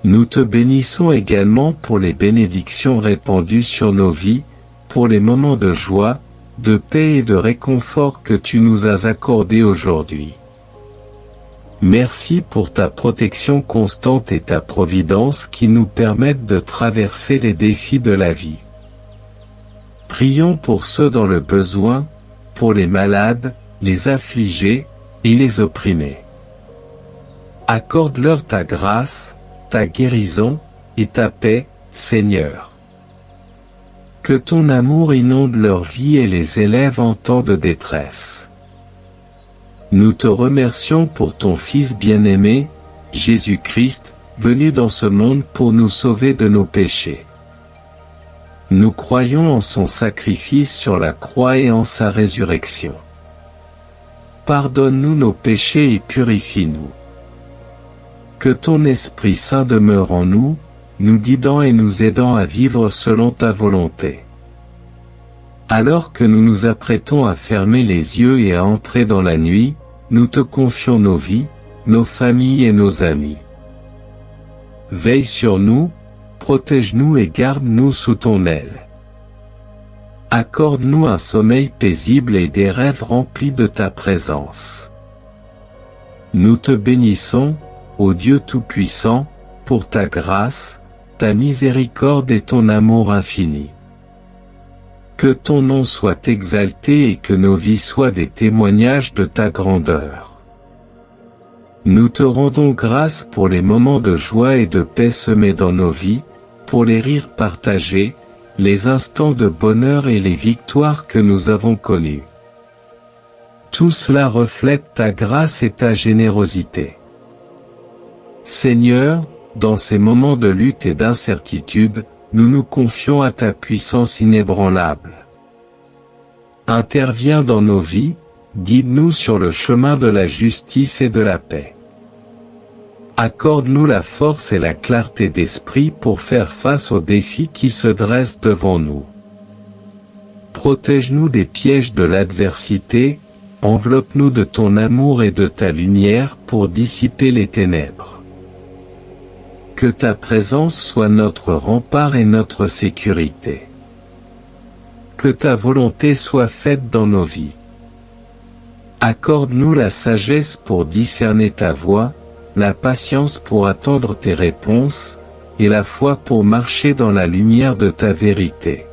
Speaker 1: Nous te bénissons également pour les bénédictions répandues sur nos vies, pour les moments de joie, de paix et de réconfort que tu nous as accordés aujourd'hui. Merci pour ta protection constante et ta providence qui nous permettent de traverser les défis de la vie. Prions pour ceux dans le besoin, pour les malades, les affligés et les opprimés. Accorde-leur ta grâce, ta guérison et ta paix, Seigneur. Que ton amour inonde leur vie et les élève en temps de détresse. Nous te remercions pour ton Fils bien-aimé, Jésus-Christ, venu dans ce monde pour nous sauver de nos péchés. Nous croyons en son sacrifice sur la croix et en sa résurrection. Pardonne-nous nos péchés et purifie-nous. Que ton Esprit Saint demeure en nous, nous guidant et nous aidant à vivre selon ta volonté. Alors que nous nous apprêtons à fermer les yeux et à entrer dans la nuit, nous te confions nos vies, nos familles et nos amis. Veille sur nous, protège-nous et garde-nous sous ton aile. Accorde-nous un sommeil paisible et des rêves remplis de ta présence. Nous te bénissons, ô Dieu Tout-Puissant, pour ta grâce, ta miséricorde et ton amour infini. Que ton nom soit exalté et que nos vies soient des témoignages de ta grandeur. Nous te rendons grâce pour les moments de joie et de paix semés dans nos vies, pour les rires partagés, les instants de bonheur et les victoires que nous avons connues. Tout cela reflète ta grâce et ta générosité. Seigneur, dans ces moments de lutte et d'incertitude, nous nous confions à ta puissance inébranlable. Interviens dans nos vies, guide-nous sur le chemin de la justice et de la paix. Accorde-nous la force et la clarté d'esprit pour faire face aux défis qui se dressent devant nous. Protège-nous des pièges de l'adversité, enveloppe-nous de ton amour et de ta lumière pour dissiper les ténèbres. Que ta présence soit notre rempart et notre sécurité. Que ta volonté soit faite dans nos vies. Accorde-nous la sagesse pour discerner ta voix, la patience pour attendre tes réponses, et la foi pour marcher dans la lumière de ta vérité.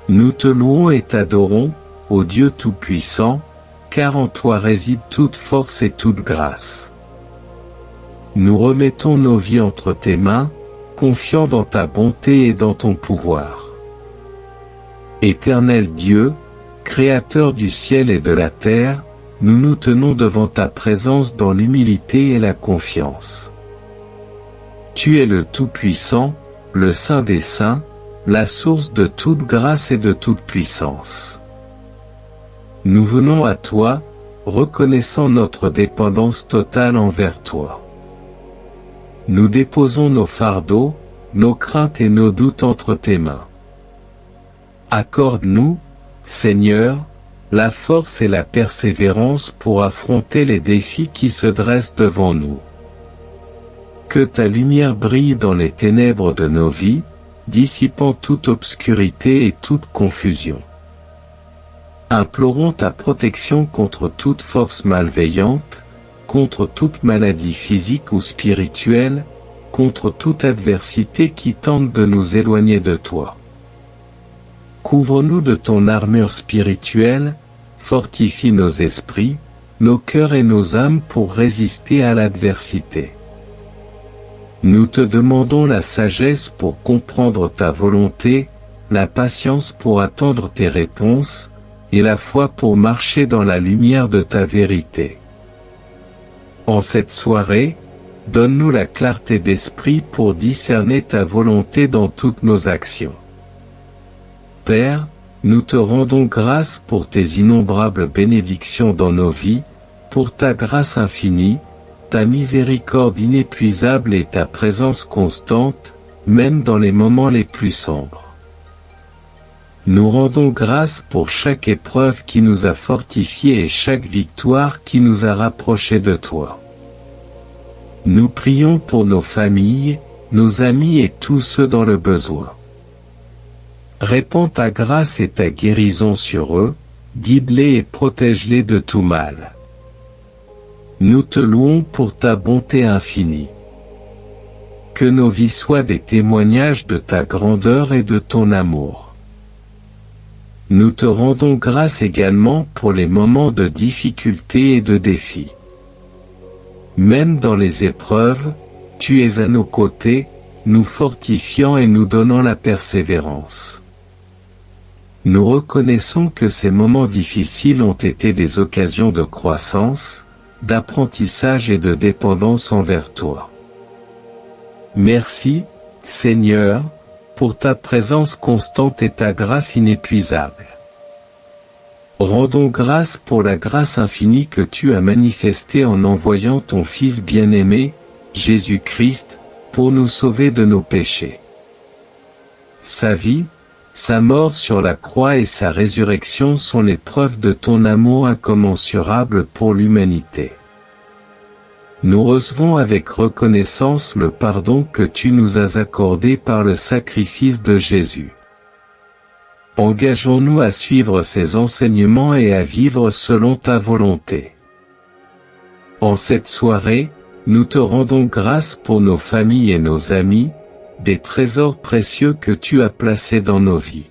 Speaker 1: Nous te louons et t'adorons, ô Dieu Tout-Puissant, car en toi réside toute force et toute grâce. Nous remettons nos vies entre tes mains, confiants dans ta bonté et dans ton pouvoir. Éternel Dieu, Créateur du ciel et de la terre, nous nous tenons devant ta présence dans l'humilité et la confiance. Tu es le Tout-Puissant, le Saint des Saints, la source de toute grâce et de toute puissance. Nous venons à toi, reconnaissant notre dépendance totale envers toi. Nous déposons nos fardeaux, nos craintes et nos doutes entre tes mains. Accorde-nous, Seigneur, la force et la persévérance pour affronter les défis qui se dressent devant nous. Que ta lumière brille dans les ténèbres de nos vies, dissipant toute obscurité et toute confusion. Implorons ta protection contre toute force malveillante, contre toute maladie physique ou spirituelle, contre toute adversité qui tente de nous éloigner de toi. Couvre-nous de ton armure spirituelle, fortifie nos esprits, nos cœurs et nos âmes pour résister à l'adversité. Nous te demandons la sagesse pour comprendre ta volonté, la patience pour attendre tes réponses, et la foi pour marcher dans la lumière de ta vérité. En cette soirée, donne-nous la clarté d'esprit pour discerner ta volonté dans toutes nos actions. Père, nous te rendons grâce pour tes innombrables bénédictions dans nos vies, pour ta grâce infinie, ta miséricorde inépuisable et ta présence constante, même dans les moments les plus sombres. Nous rendons grâce pour chaque épreuve qui nous a fortifiés et chaque victoire qui nous a rapprochés de toi. Nous prions pour nos familles, nos amis et tous ceux dans le besoin. Répands ta grâce et ta guérison sur eux, guide-les et protège-les de tout mal. Nous te louons pour ta bonté infinie. Que nos vies soient des témoignages de ta grandeur et de ton amour. Nous te rendons grâce également pour les moments de difficulté et de défi. Même dans les épreuves, tu es à nos côtés, nous fortifiant et nous donnant la persévérance. Nous reconnaissons que ces moments difficiles ont été des occasions de croissance, d'apprentissage et de dépendance envers toi. Merci, Seigneur, pour ta présence constante et ta grâce inépuisable. Rendons grâce pour la grâce infinie que tu as manifestée en envoyant ton Fils bien-aimé, Jésus-Christ, pour nous sauver de nos péchés. Sa vie, sa mort sur la croix et sa résurrection sont les preuves de ton amour incommensurable pour l'humanité. Nous recevons avec reconnaissance le pardon que tu nous as accordé par le sacrifice de Jésus. Engageons-nous à suivre ses enseignements et à vivre selon ta volonté. En cette soirée, nous te rendons grâce pour nos familles et nos amis, des trésors précieux que tu as placés dans nos vies.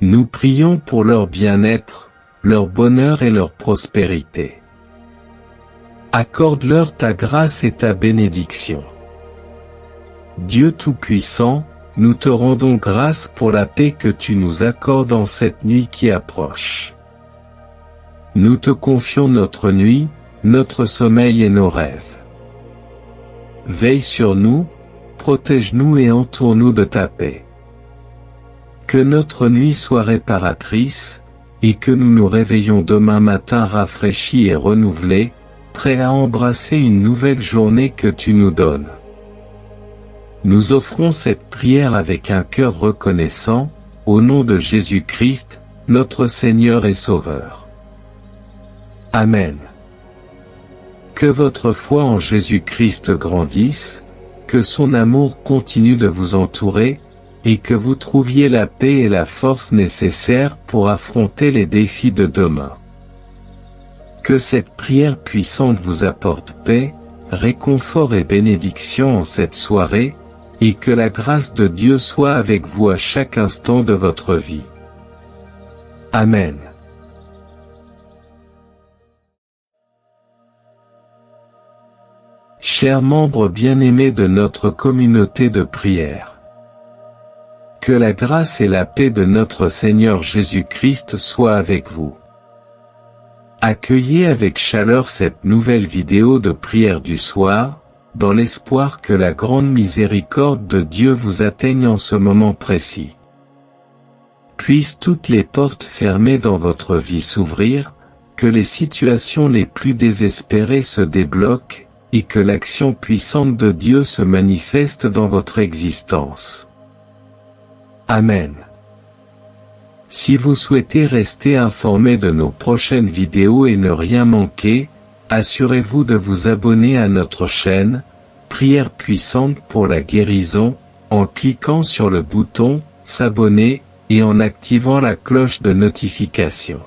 Speaker 1: Nous prions pour leur bien-être, leur bonheur et leur prospérité. Accorde-leur ta grâce et ta bénédiction. Dieu Tout-Puissant, nous te rendons grâce pour la paix que tu nous accordes en cette nuit qui approche. Nous te confions notre nuit, notre sommeil et nos rêves. Veille sur nous, protège-nous et entoure-nous de ta paix. Que notre nuit soit réparatrice, et que nous nous réveillons demain matin rafraîchis et renouvelés, prêts à embrasser une nouvelle journée que tu nous donnes. Nous offrons cette prière avec un cœur reconnaissant, au nom de Jésus-Christ, notre Seigneur et Sauveur. Amen. Que votre foi en Jésus-Christ grandisse, que son amour continue de vous entourer, et que vous trouviez la paix et la force nécessaires pour affronter les défis de demain. Que cette prière puissante vous apporte paix, réconfort et bénédiction en cette soirée, et que la grâce de Dieu soit avec vous à chaque instant de votre vie. Amen. Chers membres bien-aimés de notre communauté de prière, que la grâce et la paix de notre Seigneur Jésus-Christ soient avec vous. Accueillez avec chaleur cette nouvelle vidéo de prière du soir, dans l'espoir que la grande miséricorde de Dieu vous atteigne en ce moment précis. Puissent toutes les portes fermées dans votre vie s'ouvrir, que les situations les plus désespérées se débloquent, et que l'action puissante de Dieu se manifeste dans votre existence. Amen. Si vous souhaitez rester informé de nos prochaines vidéos et ne rien manquer, assurez-vous de vous abonner à notre chaîne, Prière puissante pour la guérison, en cliquant sur le bouton « S'abonner » et en activant la cloche de notification.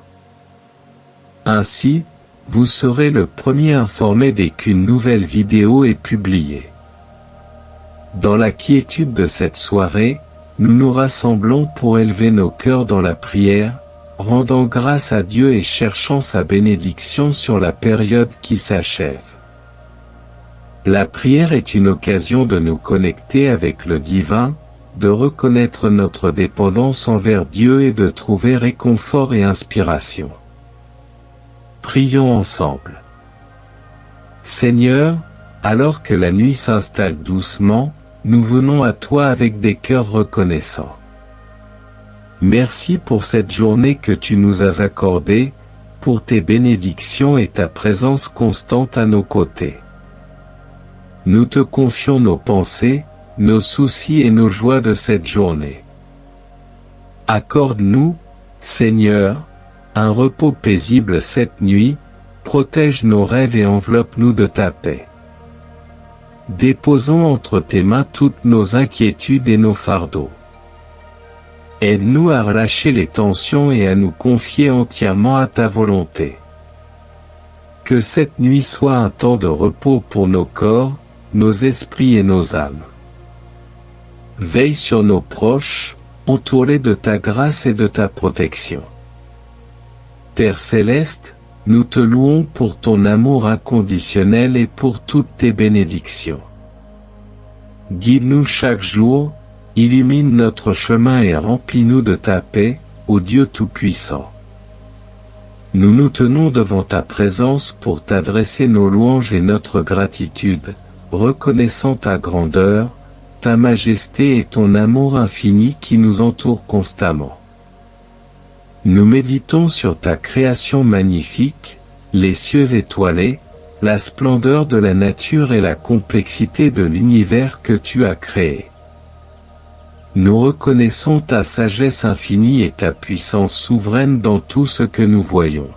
Speaker 1: Ainsi, vous serez le premier informé dès qu'une nouvelle vidéo est publiée. Dans la quiétude de cette soirée, nous nous rassemblons pour élever nos cœurs dans la prière, rendant grâce à Dieu et cherchant sa bénédiction sur la période qui s'achève. La prière est une occasion de nous connecter avec le divin, de reconnaître notre dépendance envers Dieu et de trouver réconfort et inspiration. Prions ensemble. Seigneur, alors que la nuit s'installe doucement, nous venons à toi avec des cœurs reconnaissants. Merci pour cette journée que tu nous as accordée, pour tes bénédictions et ta présence constante à nos côtés. Nous te confions nos pensées, nos soucis et nos joies de cette journée. Accorde-nous, Seigneur, un repos paisible cette nuit, protège nos rêves et enveloppe-nous de ta paix. Déposons entre tes mains toutes nos inquiétudes et nos fardeaux. Aide-nous à relâcher les tensions et à nous confier entièrement à ta volonté. Que cette nuit soit un temps de repos pour nos corps, nos esprits et nos âmes. Veille sur nos proches, entoure-les de ta grâce et de ta protection. Père céleste, nous te louons pour ton amour inconditionnel et pour toutes tes bénédictions. Guide-nous chaque jour, illumine notre chemin et remplis-nous de ta paix, ô Dieu Tout-Puissant. Nous nous tenons devant ta présence pour t'adresser nos louanges et notre gratitude, reconnaissant ta grandeur, ta majesté et ton amour infini qui nous entoure constamment. Nous méditons sur ta création magnifique, les cieux étoilés, la splendeur de la nature et la complexité de l'univers que tu as créé. Nous reconnaissons ta sagesse infinie et ta puissance souveraine dans tout ce que nous voyons.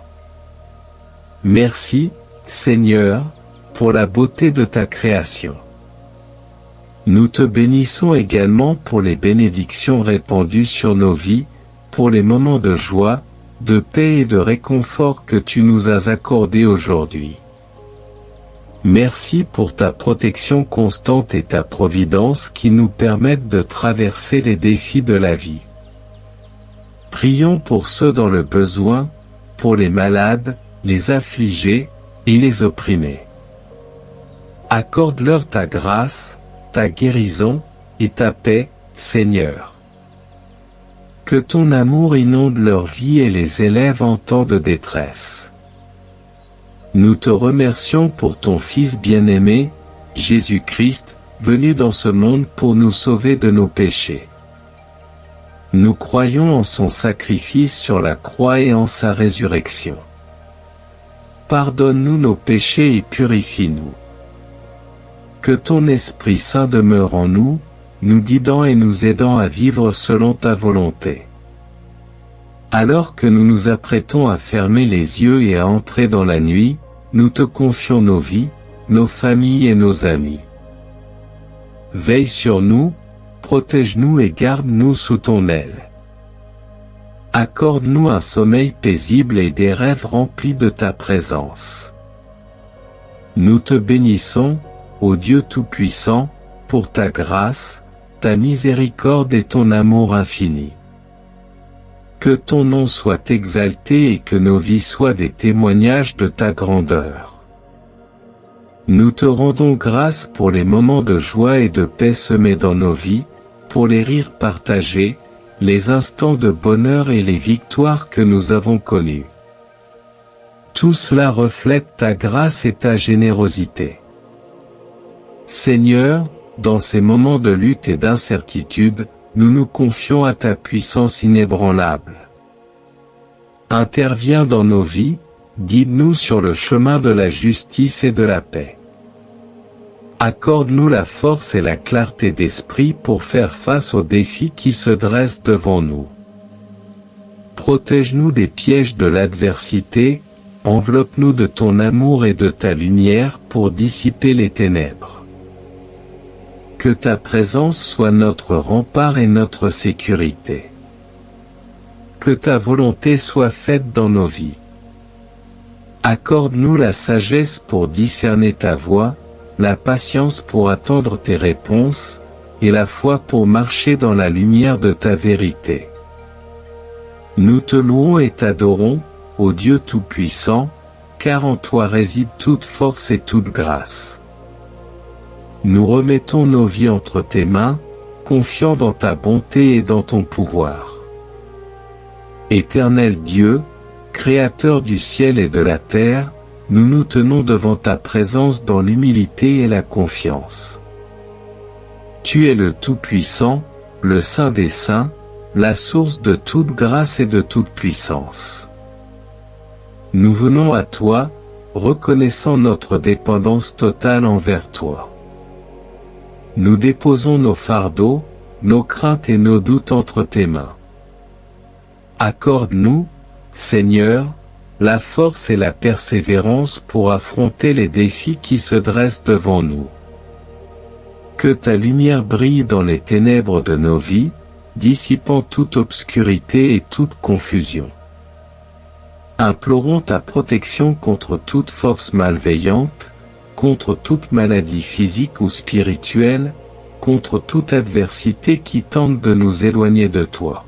Speaker 1: Merci, Seigneur, pour la beauté de ta création. Nous te bénissons également pour les bénédictions répandues sur nos vies, pour les moments de joie, de paix et de réconfort que tu nous as accordés aujourd'hui. Merci pour ta protection constante et ta providence qui nous permettent de traverser les défis de la vie. Prions pour ceux dans le besoin, pour les malades, les affligés, et les opprimés. Accorde-leur ta grâce, ta guérison, et ta paix, Seigneur. Que ton amour inonde leur vie et les élève en temps de détresse. Nous te remercions pour ton Fils bien-aimé, Jésus-Christ, venu dans ce monde pour nous sauver de nos péchés. Nous croyons en son sacrifice sur la croix et en sa résurrection. Pardonne-nous nos péchés et purifie-nous. Que ton Esprit Saint demeure en nous, nous guidant et nous aidant à vivre selon ta volonté. Alors que nous nous apprêtons à fermer les yeux et à entrer dans la nuit, nous te confions nos vies, nos familles et nos amis. Veille sur nous, protège-nous et garde-nous sous ton aile. Accorde-nous un sommeil paisible et des rêves remplis de ta présence. Nous te bénissons, ô Dieu Tout-Puissant, pour ta grâce, ta miséricorde et ton amour infini. Que ton nom soit exalté et que nos vies soient des témoignages de ta grandeur. Nous te rendons grâce pour les moments de joie et de paix semés dans nos vies, pour les rires partagés, les instants de bonheur et les victoires que nous avons connues. Tout cela reflète ta grâce et ta générosité. Seigneur, dans ces moments de lutte et d'incertitude, nous nous confions à ta puissance inébranlable. Interviens dans nos vies, guide-nous sur le chemin de la justice et de la paix. Accorde-nous la force et la clarté d'esprit pour faire face aux défis qui se dressent devant nous. Protège-nous des pièges de l'adversité, enveloppe-nous de ton amour et de ta lumière pour dissiper les ténèbres. Que ta présence soit notre rempart et notre sécurité. Que ta volonté soit faite dans nos vies. Accorde-nous la sagesse pour discerner ta voix, la patience pour attendre tes réponses, et la foi pour marcher dans la lumière de ta vérité. Nous te louons et t'adorons, ô Dieu Tout-Puissant, car en toi réside toute force et toute grâce. Nous remettons nos vies entre tes mains, confiants dans ta bonté et dans ton pouvoir. Éternel Dieu, Créateur du ciel et de la terre, nous nous tenons devant ta présence dans l'humilité et la confiance. Tu es le Tout-Puissant, le Saint des Saints, la source de toute grâce et de toute puissance. Nous venons à toi, reconnaissant notre dépendance totale envers toi. Nous déposons nos fardeaux, nos craintes et nos doutes entre tes mains. Accorde-nous, Seigneur, la force et la persévérance pour affronter les défis qui se dressent devant nous. Que ta lumière brille dans les ténèbres de nos vies, dissipant toute obscurité et toute confusion. Implorons ta protection contre toute force malveillante, contre toute maladie physique ou spirituelle, contre toute adversité qui tente de nous éloigner de toi.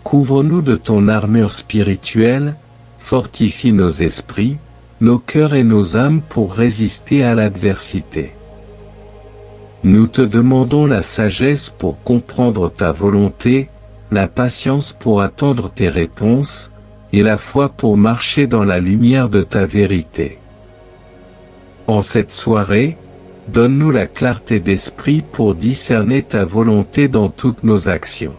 Speaker 1: Couvre-nous de ton armure spirituelle, fortifie nos esprits, nos cœurs et nos âmes pour résister à l'adversité. Nous te demandons la sagesse pour comprendre ta volonté, la patience pour attendre tes réponses, et la foi pour marcher dans la lumière de ta vérité. En cette soirée, donne-nous la clarté d'esprit pour discerner ta volonté dans toutes nos actions.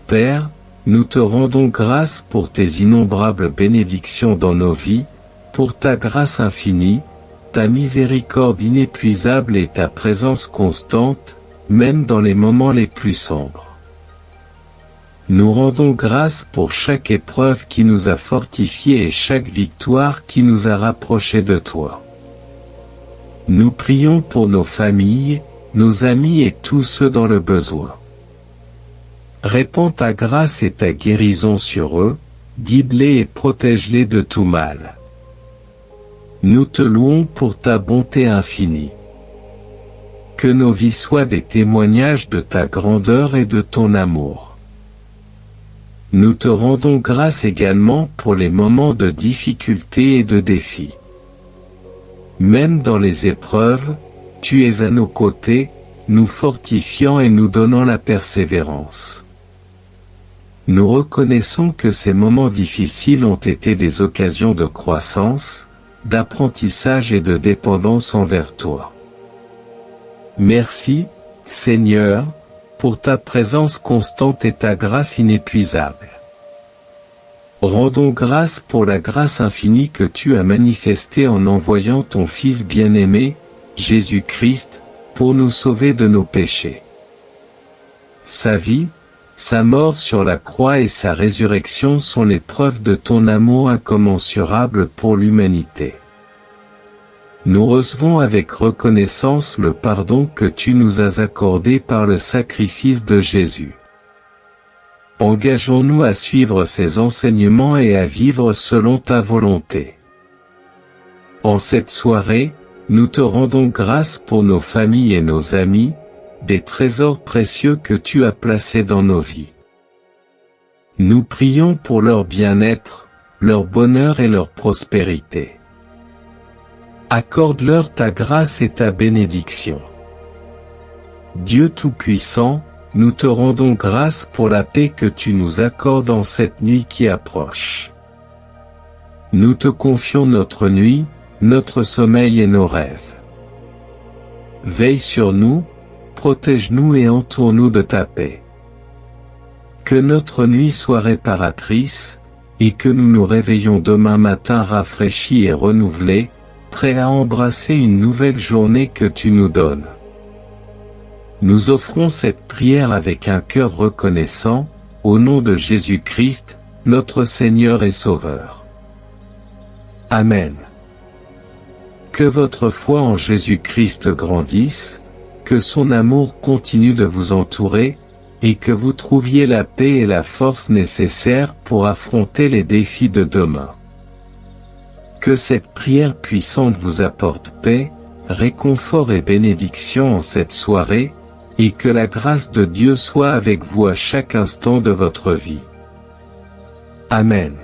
Speaker 1: Père, nous te rendons grâce pour tes innombrables bénédictions dans nos vies, pour ta grâce infinie, ta miséricorde inépuisable et ta présence constante, même dans les moments les plus sombres. Nous rendons grâce pour chaque épreuve qui nous a fortifiés et chaque victoire qui nous a rapprochés de toi. Nous prions pour nos familles, nos amis et tous ceux dans le besoin. Répands ta grâce et ta guérison sur eux, guide-les et protège-les de tout mal. Nous te louons pour ta bonté infinie. Que nos vies soient des témoignages de ta grandeur et de ton amour. Nous te rendons grâce également pour les moments de difficulté et de défi. Même dans les épreuves, tu es à nos côtés, nous fortifiant et nous donnant la persévérance. Nous reconnaissons que ces moments difficiles ont été des occasions de croissance, d'apprentissage et de dépendance envers toi. Merci, Seigneur, pour ta présence constante et ta grâce inépuisable. Rendons grâce pour la grâce infinie que tu as manifestée en envoyant ton Fils bien-aimé, Jésus-Christ, pour nous sauver de nos péchés. Sa vie, sa mort sur la croix et sa résurrection sont les preuves de ton amour incommensurable pour l'humanité. Nous recevons avec reconnaissance le pardon que tu nous as accordé par le sacrifice de Jésus. Engageons-nous à suivre ses enseignements et à vivre selon ta volonté. En cette soirée, nous te rendons grâce pour nos familles et nos amis, des trésors précieux que tu as placés dans nos vies. Nous prions pour leur bien-être, leur bonheur et leur prospérité. Accorde-leur ta grâce et ta bénédiction. Dieu Tout-Puissant, nous te rendons grâce pour la paix que tu nous accordes en cette nuit qui approche. Nous te confions notre nuit, notre sommeil et nos rêves. Veille sur nous, protège-nous et entoure-nous de ta paix. Que notre nuit soit réparatrice, et que nous nous réveillons demain matin rafraîchis et renouvelés, prêts à embrasser une nouvelle journée que tu nous donnes. Nous offrons cette prière avec un cœur reconnaissant, au nom de Jésus-Christ, notre Seigneur et Sauveur. Amen. Que votre foi en Jésus-Christ grandisse, que son amour continue de vous entourer, et que vous trouviez la paix et la force nécessaires pour affronter les défis de demain. Que cette prière puissante vous apporte paix, réconfort et bénédiction en cette soirée, et que la grâce de Dieu soit avec vous à chaque instant de votre vie. Amen.